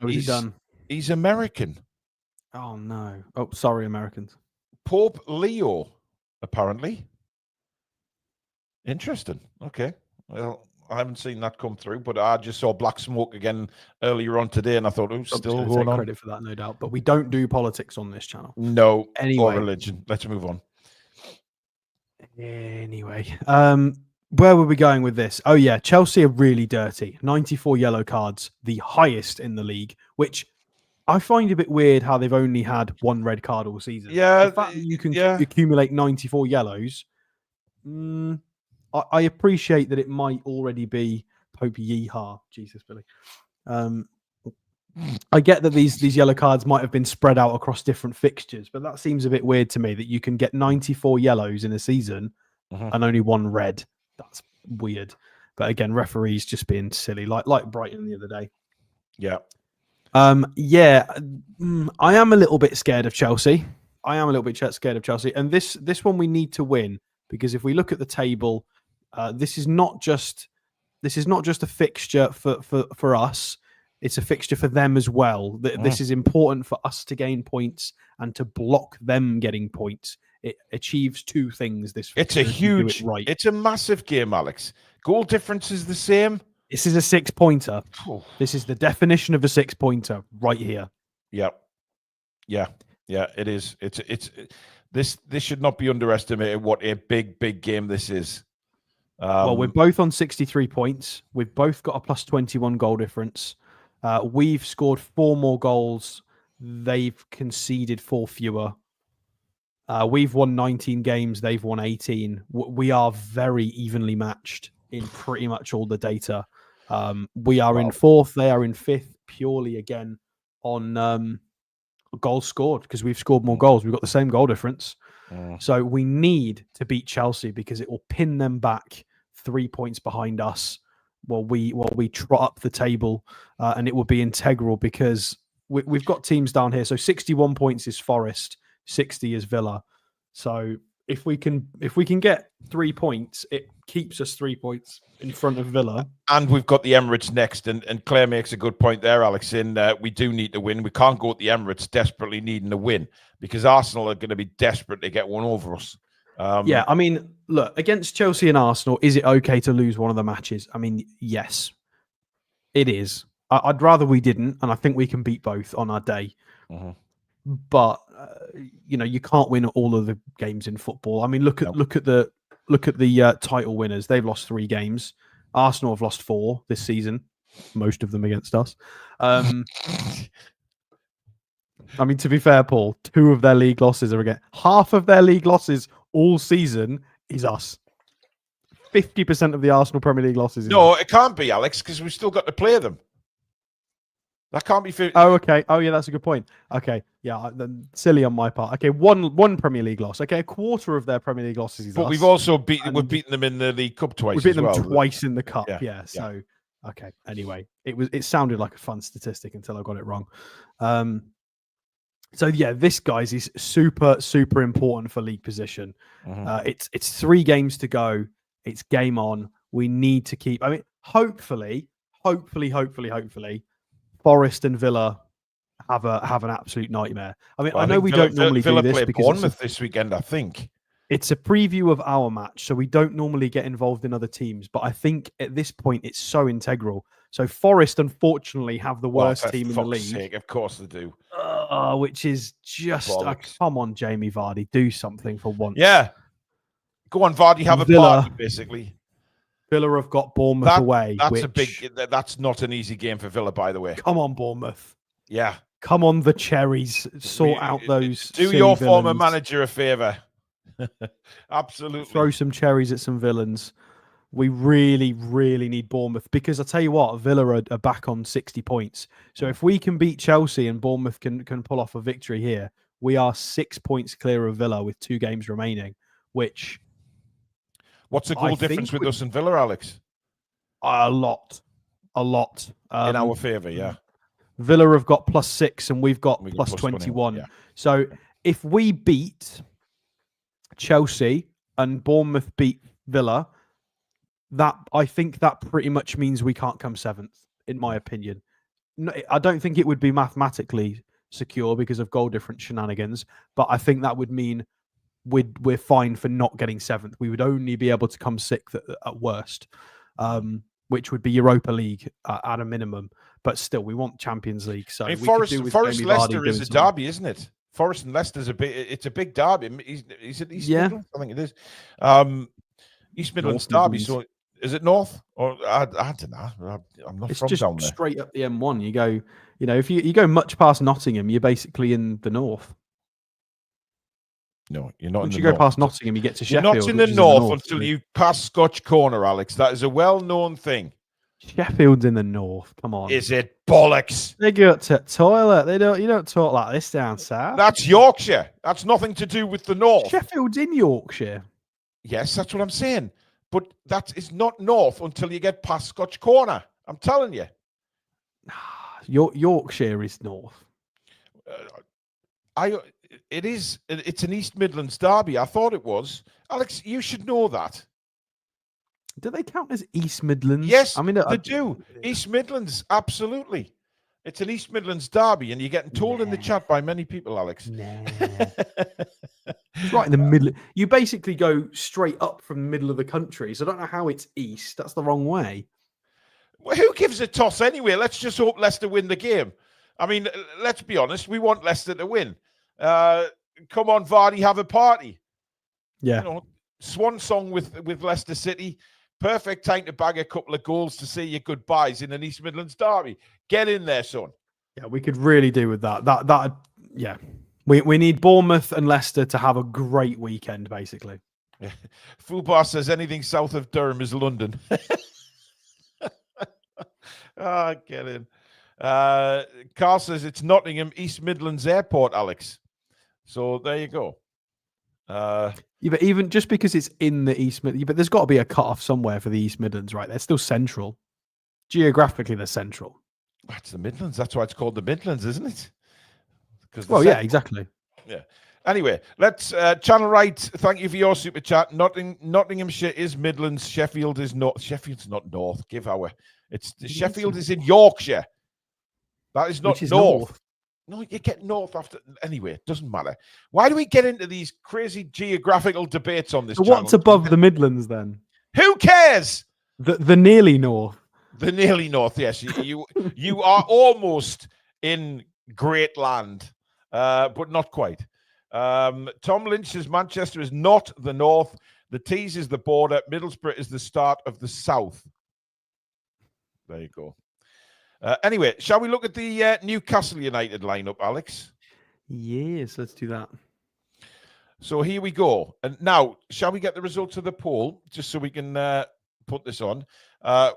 He's done. He's American. Oh no! Oh, sorry, Americans. Pope Leo, apparently. Interesting. Okay. Well, I haven't seen that come through, but I just saw black smoke again earlier on today, and I thought, still going on. Credit for that, no doubt. But we don't do politics on this channel. No. Anyway, or religion. Let's move on. Anyway, where were we going with this? Oh, yeah. Chelsea are really dirty. 94 yellow cards, the highest in the league, which I find a bit weird how they've only had 1 red card all season. Yeah. The fact that you can accumulate 94 yellows, I appreciate that it might already be Pope Yeehaw. Jesus, Billy. I get that these yellow cards might have been spread out across different fixtures, but that seems a bit weird to me that you can get 94 yellows in a season and only 1 red. That's weird. But again, referees just being silly, like Brighton the other day. Yeah. I am a little bit scared of Chelsea. And this one we need to win, because if we look at the table, this is not just a fixture for us. It's a fixture for them as well. This is important for us to gain points and to block them getting points. It achieves 2 things. It's a massive game, Alex. Goal difference is the same. This is a 6-pointer. This is the definition of a 6-pointer right here. Yeah, it is. This should not be underestimated. What a big game this is. Well, we're both on 63 points. We've both got a plus 21 goal difference. We've scored 4 more goals. They've conceded 4 fewer. We've won 19 games. They've won 18. We are very evenly matched in pretty much all the data. We are in 4th. They are in 5th, purely again on goals scored because we've scored more goals. We've got the same goal difference. So we need to beat Chelsea because it will pin them back 3 points behind us while we trot up the table, and it will be integral because we've got teams down here. So 61 points is Forest, 60 is Villa. So if we can get 3 points, it keeps us 3 points in front of Villa. And we've got the Emirates next, and Claire makes a good point there, Alex, in we do need to win. We can't go to the Emirates desperately needing a win because Arsenal are going to be desperate to get one over us. Yeah, I mean, look, against Chelsea and Arsenal, is it okay to lose one of the matches? I mean, yes, it is. I'd rather we didn't, and I think we can beat both on our day. But you can't win all of the games in football. I mean, look at the title winners. They've lost 3 games. Arsenal have lost 4 this season, most of them against us. I mean, to be fair, Paul, 2 of their league losses are again. Half of their league losses all season is us. 50% of the Arsenal Premier League losses is us. It can't be, Alex, because we've still got to play them. That can't be fair. Oh, okay. Oh, yeah, that's a good point. Okay, yeah, silly on my part. Okay, one Premier League loss. Okay, a quarter of their Premier League losses is but us. we've also we've beaten them in the League Cup twice. We've beaten them twice in the Cup. Yeah. So, okay. Anyway, it sounded like a fun statistic until I got it wrong. So yeah, this guys is super important for league position. It's 3 games to go. It's game on. We need to keep. I mean, hopefully, Forest and Villa have an absolute nightmare. I mean, I know we don't normally do this because Bournemouth this weekend. I think it's a preview of our match, so we don't normally get involved in other teams. But I think at this point, it's so integral. So Forest, unfortunately, have the worst team in the league. Sake, of course they do. Which is just come on, Jamie Vardy, do something for once. Yeah, go on, Vardy, have a party. Basically, Villa have got Bournemouth away. That's not an easy game for Villa, by the way. Come on, Bournemouth. Yeah, come on, the Cherries. Sort out those. Do your former manager a favour. Absolutely. Throw some cherries at some villains. We really, really need Bournemouth because I tell you what, Villa are back on 60 points. So if we can beat Chelsea and Bournemouth can pull off a victory here, we are 6 points clear of Villa with 2 games remaining. Which, what's the goal difference with us and Villa, Alex? A lot. In our favour, yeah. Villa have got +6 and we've got plus 21. Yeah. So if we beat Chelsea and Bournemouth beat Villa, I think that pretty much means we can't come 7th, in my opinion. No, I don't think it would be mathematically secure because of goal difference shenanigans, but I think that would mean we're fine for not getting 7th. We would only be able to come 6th at worst, which would be Europa League at a minimum. But still, we want Champions League. So Forest Leicester is a derby, isn't it? Forest and Leicester's it's a big derby. Is it East Midlands? I think it is. East Midlands derby. So is it North or I don't know. I'm not from down there. It's just straight up the M1. You go, if you go much past Nottingham, you're basically in the north. No, you're not. Once you go past Nottingham, you get to Sheffield. You're not in the north until you pass Scotch Corner, Alex. That is a well-known thing. Sheffield's in the north. Come on. Is it bollocks? They go to the toilet. You don't talk like this down south. That's Yorkshire. That's nothing to do with the north. Sheffield's in Yorkshire. Yes, that's what I'm saying. But that is not north until you get past Scotch Corner. I'm telling you. Yorkshire is north. It's an East Midlands derby. I thought it was. Alex, you should know that. Do they count as East Midlands? Yes, I mean they do. East Midlands, absolutely. It's an East Midlands derby, and you're getting told in the chat by many people, Alex. It's right in the middle. You basically go straight up from the middle of the country. So I don't know how it's east. That's the wrong way. Well, who gives a toss anyway? Let's just hope Leicester win the game. I mean, let's be honest. We want Leicester to win. Come on, Vardy, have a party. Yeah. Swan song with Leicester City. Perfect time to bag a couple of goals to say your goodbyes in an East Midlands derby. Get in there, son. Yeah, we could really do with that. Yeah. We need Bournemouth and Leicester to have a great weekend, basically. Yeah. Fubar says anything south of Durham is London. Get in. Carl says it's Nottingham East Midlands Airport, Alex. So there you go. Yeah, but even just because it's in the East Midlands, but there's got to be a cut-off somewhere for the East Midlands, right? They're still central. Geographically, they're central. That's the Midlands. That's why it's called the Midlands, isn't it? Well, yeah, exactly. Yeah. Anyway, let's Channel Right. Thank you for your super chat. Nottinghamshire is Midlands. Sheffield is not. Sheffield's not north. Give our. Sheffield is in Yorkshire. That is not north. No, you get north after. Anyway, it doesn't matter. Why do we get into these crazy geographical debates on this? So what's above the Midlands then? Who cares? The nearly north. The nearly north. Yes, you are almost in great land, but not quite. Tom Lynch says Manchester is not the north. The Tees is the border. Middlesbrough is the start of the south. There you go. Anyway, shall we look at the Newcastle United lineup, Alex? Yes, let's do that. So here we go. And now, shall we get the results of the poll, just so we can put this on?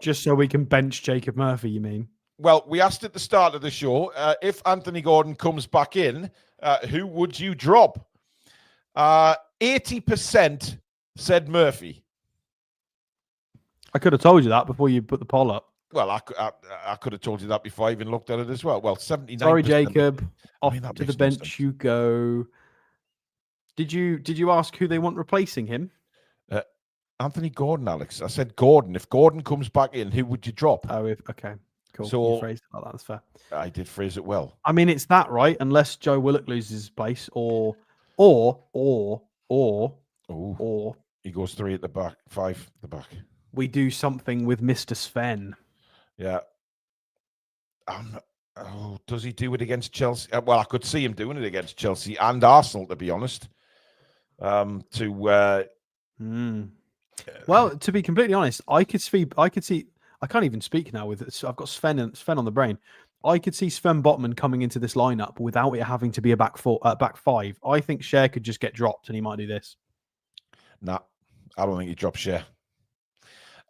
Just so we can bench Jacob Murphy, you mean? Well, we asked at the start of the show, if Anthony Gordon comes back in, who would you drop? 80% said Murphy. I could have told you that before you put the poll up. Well, I could have told you that before I even looked at it as well. Well, 79%. Sorry, Jacob. Off to the bench you go. Did you ask who they want replacing him? Anthony Gordon, Alex. I said Gordon. If Gordon comes back in, who would you drop? Oh, okay. Cool. So you phrased it like that. That's fair. I did phrase it well. I mean, it's that, right? Unless Joe Willock loses his place, or he goes 3 at the back, 5 at the back. We do something with Mr. Sven. Yeah. Does he do it against Chelsea? Well, I could see him doing it against Chelsea and Arsenal, to be honest. Well, to be completely honest, I could see. I can't even speak now with it. I've got Sven on the brain. I could see Sven Botman coming into this lineup without it having to be a back 5. I think Cher could just get dropped, and he might do this. Nah, I don't think he drops Cher.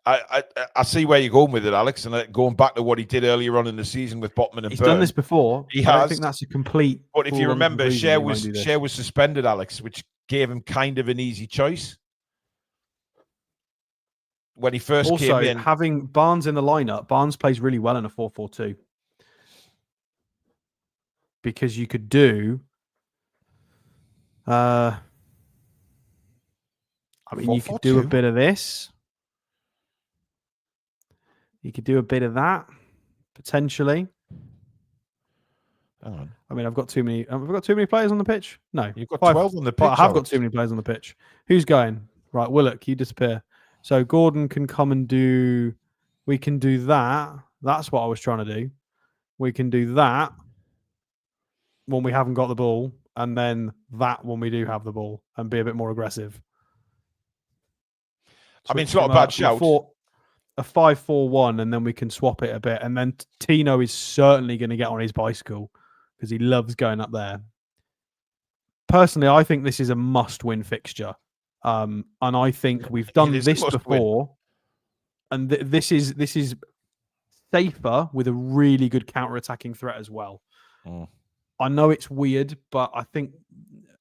I see where you're going with it, Alex, and going back to what he did earlier on in the season with Botman and He's Burn. done this before. He has. I think that's a complete. But if you remember, Cher was suspended, Alex, which gave him kind of an easy choice when he first came in. Having Barnes in the lineup, Barnes plays really well in a 4-4-2 because you could do. I mean, you could do a bit of this. You could do a bit of that, potentially. Hang on. I mean, I've got too many. Have I got too many players on the pitch? No, you've got 12 on the pitch. I have got too many players on the pitch. Who's going? Right, Willock, you disappear. So Gordon can come and do. We can do that. That's what I was trying to do. We can do that when we haven't got the ball, and then that when we do have the ball, and be a bit more aggressive. I mean, it's not a bad shout. A 5-4-1, and then we can swap it a bit. And then Tino is certainly going to get on his bicycle because he loves going up there. Personally, I think this is a must-win fixture. And I think we've done this before. And this is safer with a really good counter-attacking threat as well. I know it's weird, but I think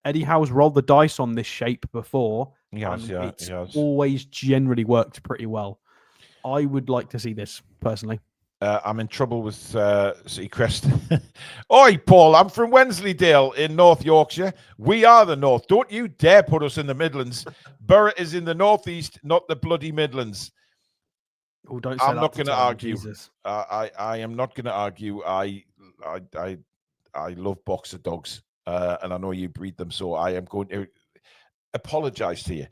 Eddie Howe's rolled the dice on this shape before. He has. It's always generally worked pretty well. I would like to see this, personally. I'm in trouble with Seacrest. Oi, Paul, I'm from Wensleydale in North Yorkshire. We are the North. Don't you dare put us in the Midlands. Borough is in the Northeast, not the bloody Midlands. Oh, don't say I'm not going to argue. Jesus. I am not going to argue. I love boxer dogs, and I know you breed them, so I am going to apologise to you.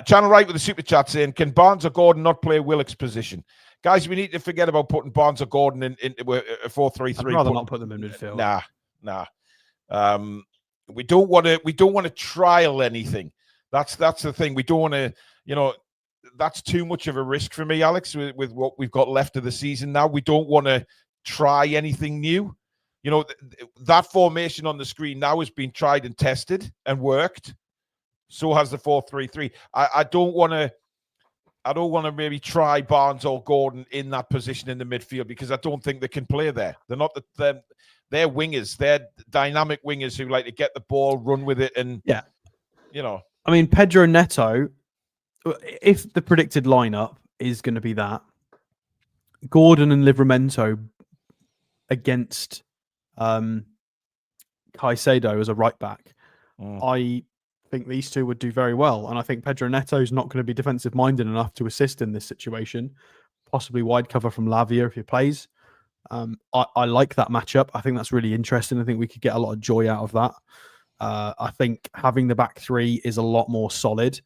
Channel Right with the super chat saying, can Barnes or Gordon not play Willock's position? Guys, we need to forget about putting Barnes or Gordon into a 4-3-3. I'd rather not put them in midfield. Nah. We don't want to trial anything. That's the thing. We don't want to, that's too much of a risk for me, Alex, with what we've got left of the season now. We don't want to try anything new. That formation on the screen now has been tried and tested and worked. So has the 4-3-3. I don't want to I don't want to maybe try Barnes or Gordon in that position in the midfield because I don't think they can play there. They're not they're wingers. They're dynamic wingers who like to get the ball, run with it, and I mean, Pedro Neto. If the predicted lineup is going to be that, Gordon and Livramento against Caicedo as a right back, I think these two would do very well. And I think Pedro Neto is not going to be defensive minded enough to assist in this situation. Possibly wide cover from Lavia if he plays. I like that matchup. I think that's really interesting. I think we could get a lot of joy out of that. I think having the back three is a lot more solid.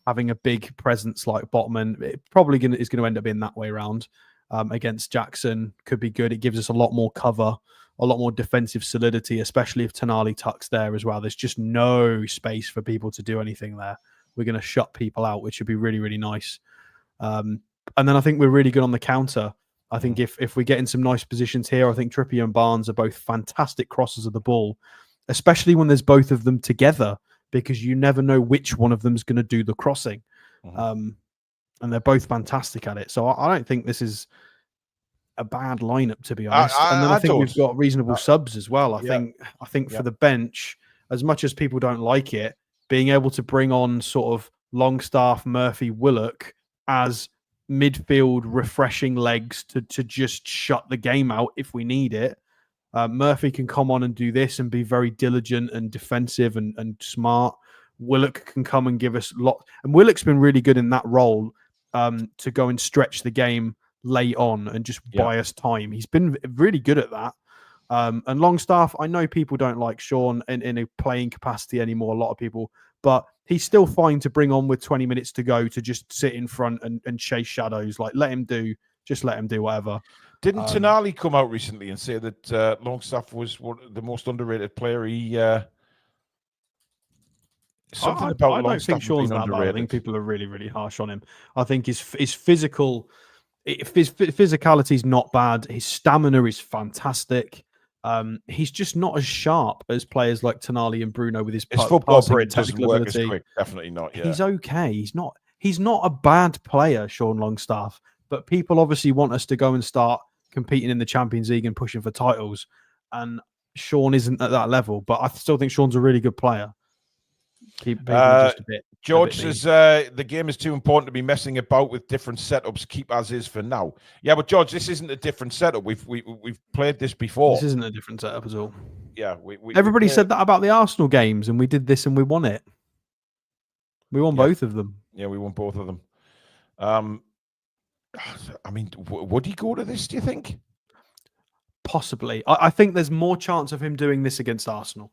Having a big presence like Botman, it probably is going to end up being that way around. Against Jackson could be good. It gives us a lot more cover, a lot more defensive solidity, especially if Tonali tucks there as well. There's just no space for people to do anything there. We're going to shut people out, which would be really, really nice. And then I think we're really good on the counter. I think if we get in some nice positions here, I think Trippier and Barnes are both fantastic crossers of the ball, especially when there's both of them together, because you never know which one of them is going to do the crossing. And they're both fantastic at it. So I don't think this is a bad lineup, to be honest. And then I think we've got reasonable subs as well. I think for the bench, as much as people don't like it, being able to bring on sort of Longstaff, Murphy, Willock as midfield refreshing legs to just shut the game out if we need it. Murphy can come on and do this and be very diligent and defensive and smart. Willock can come and give us a lot. And Willock's been really good in that role to go and stretch the game late on and just buy us time. He's been really good at that. And Longstaff, I know people don't like Sean in a playing capacity anymore, a lot of people, but he's still fine to bring on with 20 minutes to go to just sit in front and chase shadows. Like, let him do whatever. Didn't Tonali come out recently and say that Longstaff was the most underrated player? I don't think Sean's that bad. I think people are really, really harsh on him. I think his physicality is not bad. His stamina is fantastic. He's just not as sharp as players like Tonali and Bruno with his football brain doesn't work as quick. Definitely not. Yeah. He's okay. He's not a bad player, Sean Longstaff. But people obviously want us to go and start competing in the Champions League and pushing for titles. And Sean isn't at that level. But I still think Sean's a really good player. George says the game is too important to be messing about with different setups. Keep as is for now. Yeah, but George, this isn't a different setup. We've played this before. This isn't a different setup at all. Yeah, everybody said that about the Arsenal games, and we did this and we won it. We won both of them. Yeah, we won both of them. I mean, would he go to this? Do you think? Possibly. I think there's more chance of him doing this against Arsenal.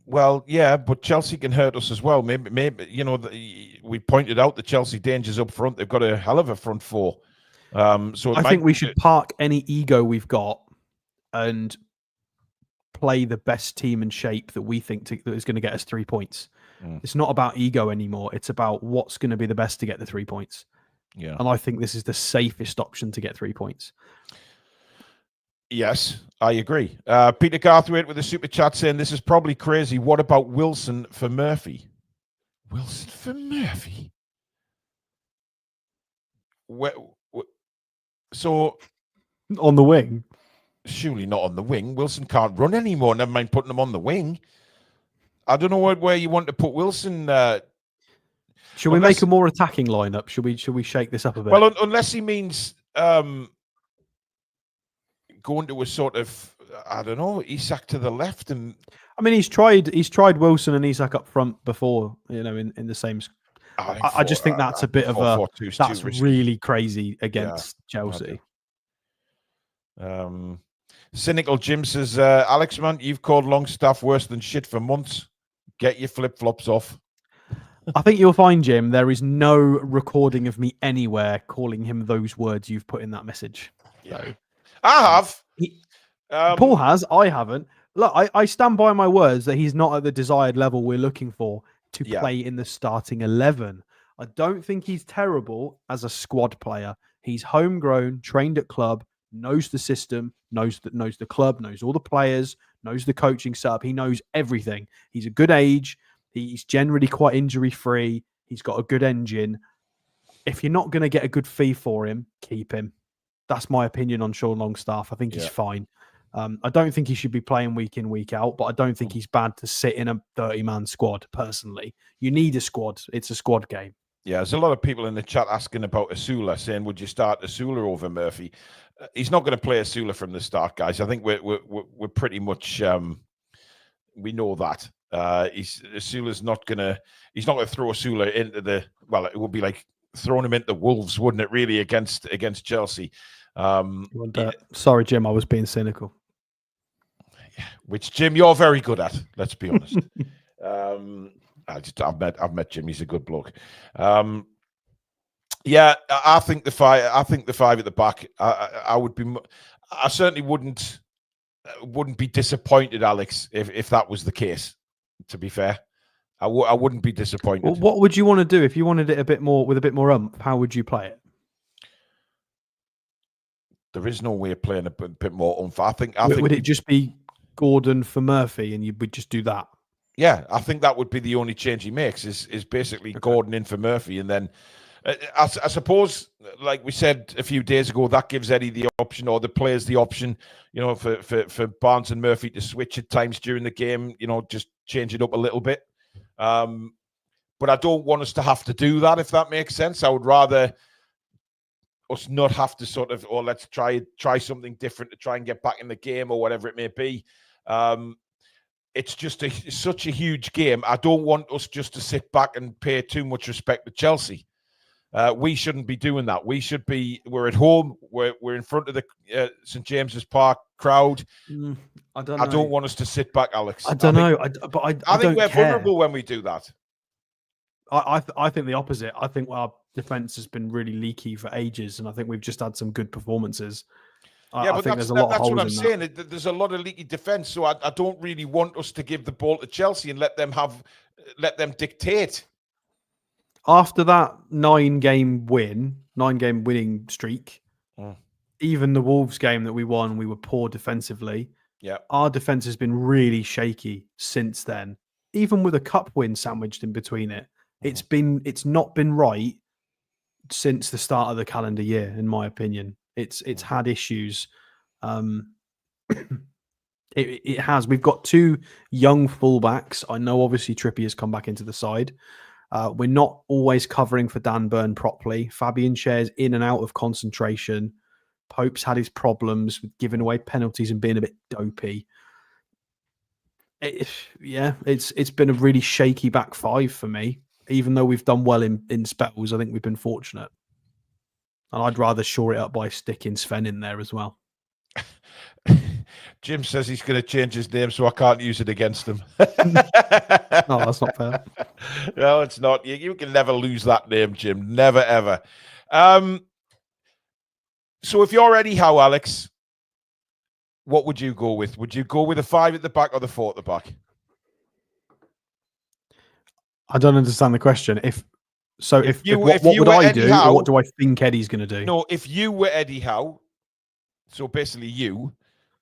Well, yeah, but Chelsea can hurt us as well. Maybe we pointed out the Chelsea dangers up front. They've got a hell of a front four. So I think we should park any ego we've got and play the best team in shape that we think that is going to get us 3 points. It's not about ego anymore. It's about what's going to be the best to get the 3 points. Yeah, and I think this is the safest option to get 3 points. Yes, I agree. Peter Garthwaite with a super chat saying this is probably crazy. What about Wilson for Murphy? Wilson for Murphy? So on the wing? Surely not on the wing. Wilson can't run anymore. Never mind putting him on the wing. I don't know where you want to put Wilson. Should we make a more attacking lineup? Should we shake this up a bit? Well, unless he means going to a sort of, I don't know, Isach to the left, and I mean he's tried Wilson and Isach up front before, in the same. I just think that's a bit of a that's really crazy against Chelsea. Cynical Jim says, Alex, man, you've called Longstaff worse than shit for months. Get your flip-flops off. I think you'll find, Jim, there is no recording of me anywhere calling him those words you've put in that message. Yeah. So, I have. Paul has. I haven't. Look, I stand by my words that he's not at the desired level we're looking for to play in the starting 11. I don't think he's terrible as a squad player. He's homegrown, trained at club, knows the system, knows the club, knows all the players, knows the coaching setup. He knows everything. He's a good age. He's generally quite injury-free. He's got a good engine. If you're not going to get a good fee for him, keep him. That's my opinion on Sean Longstaff. I think he's fine. I don't think he should be playing week in, week out, but I don't think he's bad to sit in a 30-man squad, personally. You need a squad. It's a squad game. Yeah, there's a lot of people in the chat asking about Asula, saying, would you start Asula over Murphy? He's not going to play Asula from the start, guys. I think we're pretty much, we know that. Asula's not going to, he's not going to throw Asula into the, well, it would be like throwing him into Wolves, wouldn't it, really, against Chelsea? Sorry, Jim, I was being cynical. Which, Jim, you're very good at, let's be honest. I've met Jim. He's a good bloke. Yeah, I think the five at the back. I certainly wouldn't be disappointed, Alex, if that was the case. To be fair, I wouldn't be disappointed. Well, what would you want to do if you wanted it a bit more with a bit more umph? How would you play it? There is no way of playing a bit more umph. I think would it just be Gordon for Murphy, and you would just do that? Yeah, I think that would be the only change he makes is basically Gordon in for Murphy, and then I suppose, like we said a few days ago, that gives Eddie the option, or the players the option, for Barnes and Murphy to switch at times during the game, just change it up a little bit. But I don't want us to have to do that, if that makes sense. I would rather us not have to sort of, let's try something different to try and get back in the game or whatever it may be. It's just such a huge game. I don't want us just to sit back and pay too much respect to Chelsea. We shouldn't be doing that. We're at home. We're in front of the St. James's Park crowd. I don't know. I don't want us to sit back, Alex. I don't know. I think we're vulnerable when we do that. I think the opposite. I think our defense has been really leaky for ages, and I think we've just had some good performances. I think there's a lot of holes in that. That's what I'm saying. There's a lot of leaky defense, so I don't really want us to give the ball to Chelsea and let them dictate. After that 9-game winning streak, even the Wolves game that we won, we were poor defensively. Yeah, our defense has been really shaky since then. Even with a cup win sandwiched in between it, it's not been right since the start of the calendar year, in my opinion. It's had issues. It has. We've got two young fullbacks. I know obviously Trippier has come back into the side. We're not always covering for Dan Burn properly. Fabian shares in and out of concentration. Pope's had his problems with giving away penalties and being a bit dopey. It's been a really shaky back five for me. Even though we've done well in spells, I think we've been fortunate. And I'd rather shore it up by sticking Sven in there as well. Jim says he's going to change his name so I can't use it against him. No, that's not fair. No, it's not. You can never lose that name, Jim. Never, ever. So if you're Eddie Howe, Alex, what would you go with? Would you go with a 5 at the back or the 4 at the back? I don't understand the question. What would I do, or what do I think Eddie's going to do? No, if you were Eddie Howe, so basically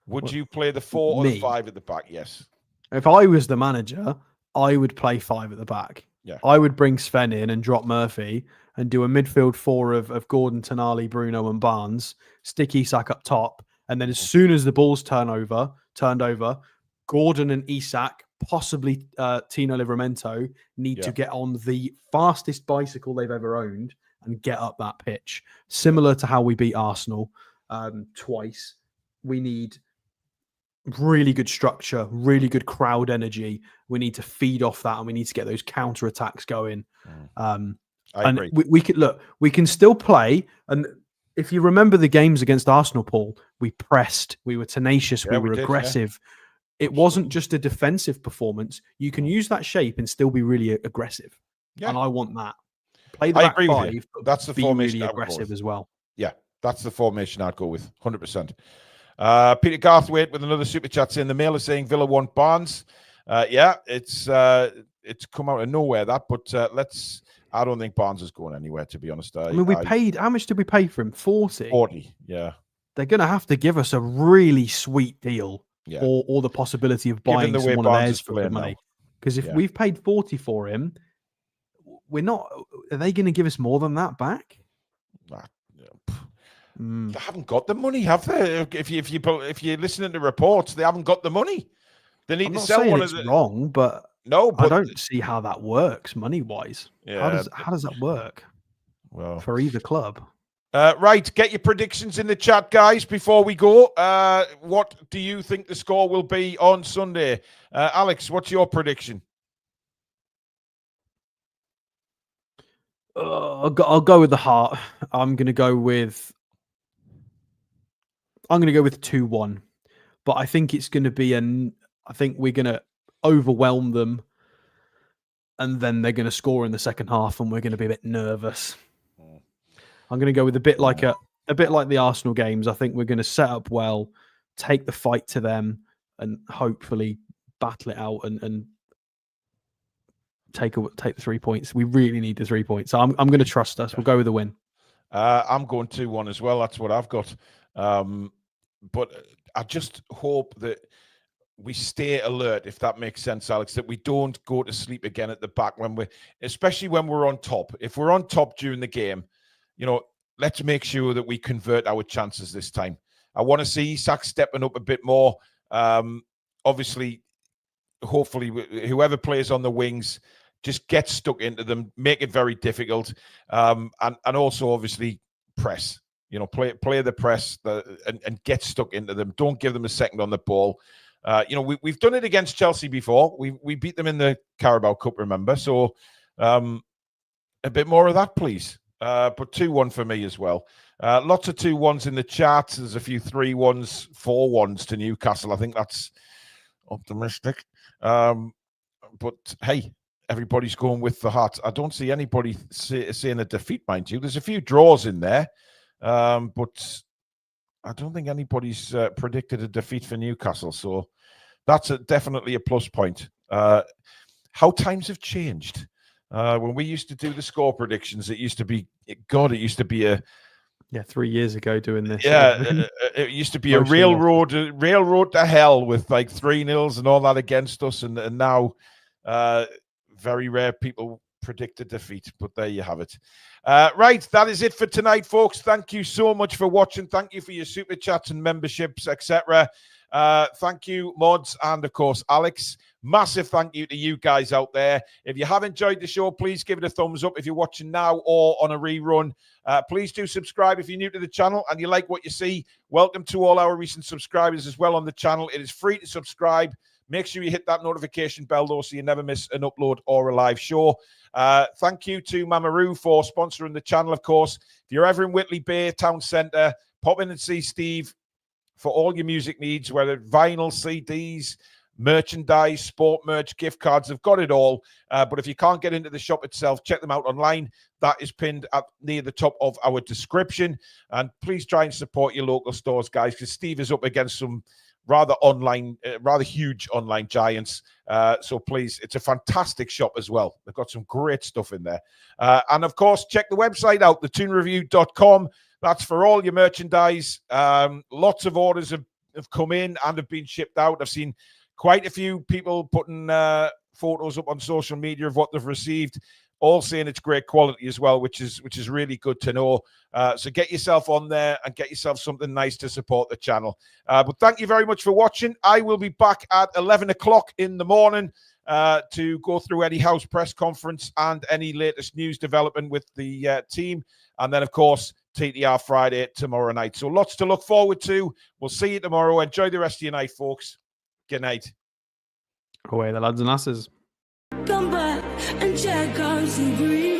would you play the 4 or the 5 at the back? Yes. If I was the manager, I would play 5 at the back. Yeah. I would bring Sven in and drop Murphy and do a midfield 4 of Gordon, Tonali, Bruno and Barnes, stick Isach up top, and then as soon as the ball's turned over, Gordon and Isach, possibly Tino Livramento, need to get on the fastest bicycle they've ever owned and get up that pitch. Similar to how we beat Arsenal twice. We need really good structure, really good crowd energy. We need to feed off that, and we need to get those counter attacks going. I agree. We can still play. And if you remember the games against Arsenal, Paul, we pressed, we were tenacious, we were aggressive. Yeah. It wasn't just a defensive performance. You can use that shape and still be really aggressive. Yeah. And I want that. Play the back 5, but that's the formation really aggressive as well. Yeah, that's the formation I'd go with, 100%. Peter Garthwaite with another super chat saying the Mail is saying Villa want Barnes. It's come out of nowhere that, but I don't think Barnes is going anywhere, to be honest. We paid, how much did we pay for him? 40? 40, yeah. They're going to have to give us a really sweet deal, or the possibility of buying some one of theirs for good money. Because if we've paid 40 for him, we're not. Are they going to give us more than that back? They haven't got the money, have they? If you're listening to reports, they haven't got the money. They need to sell one of the. Wrong, but no, I don't see how that works money wise. Yeah, how does that work? Well, for either club. Right, get your predictions in the chat, guys, before we go. What do you think the score will be on Sunday? Alex, what's your prediction? I'll go with the heart. I'm going to go with 2-1. But I think it's going to be I think we're going to overwhelm them, and then they're going to score in the second half, and we're going to be a bit nervous. I'm going to go with a bit like the Arsenal games. I think we're going to set up well, take the fight to them, and hopefully battle it out and take the 3 points. We really need the 3 points. So I'm going to trust us. We'll go with the win. I'm going 2-1 as well. That's what I've got. But I just hope that we stay alert, if that makes sense, Alex, that we don't go to sleep again at the back especially when we're on top. If we're on top during the game, let's make sure that we convert our chances this time. I want to see Isach stepping up a bit more. Obviously, hopefully, whoever plays on the wings, just get stuck into them, make it very difficult, and also obviously press. Play the press and get stuck into them. Don't give them a second on the ball. We've done it against Chelsea before. We beat them in the Carabao Cup, remember? So a bit more of that, please. But 2-1 for me as well. Lots of 2-1s in the chat. There's a few 3-1s, 4-1s to Newcastle. I think that's optimistic. But hey, everybody's going with the heart. I don't see anybody saying a defeat, mind you. There's a few draws in there, but I don't think anybody's predicted a defeat for Newcastle. So that's definitely a plus point. How times have changed. When we used to do the score predictions, it used to be a 3 years ago doing this. It used to be a railroad to hell with like 3-0 and all that against us, and now very rare people predict a defeat. But there you have it. Right, that is it for tonight, folks. Thank you so much for watching. Thank you for your super chats and memberships, etc. Thank you, mods, and of course, Alex. Massive thank you to you guys out there. If you have enjoyed the show, please give it a thumbs up if you're watching now or on a rerun. Please do subscribe if you're new to the channel and you like what you see. Welcome to all our recent subscribers as well on the channel. It is free to subscribe. Make sure you hit that notification bell, though, so you never miss an upload or a live show. Thank you to Mamaroo for sponsoring the channel, of course. If you're ever in Whitley Bay Town Centre, pop in and see Steve for all your music needs, whether vinyl, CDs, merchandise, sport merch, gift cards. They've got it all. But if you can't get into the shop itself, check them out online. That is pinned up near the top of our description. And please try and support your local stores, guys, because Steve is up against some rather huge online giants. So please, it's a fantastic shop as well. They've got some great stuff in there. And of course, check the website out, thetoonreview.com. That's for all your merchandise. Lots of orders have come in and have been shipped out. I've seen quite a few people putting photos up on social media of what they've received, all saying it's great quality as well, which is really good to know. So get yourself on there and get yourself something nice to support the channel. But thank you very much for watching. I will be back at 11 o'clock in the morning to go through Eddie Howe's press conference and any latest news development with the team. And then, of course, TTR Friday tomorrow night. So lots to look forward to. We'll see you tomorrow. Enjoy the rest of your night, folks. Good night. Away the lads and lasses. Come back and check out some green.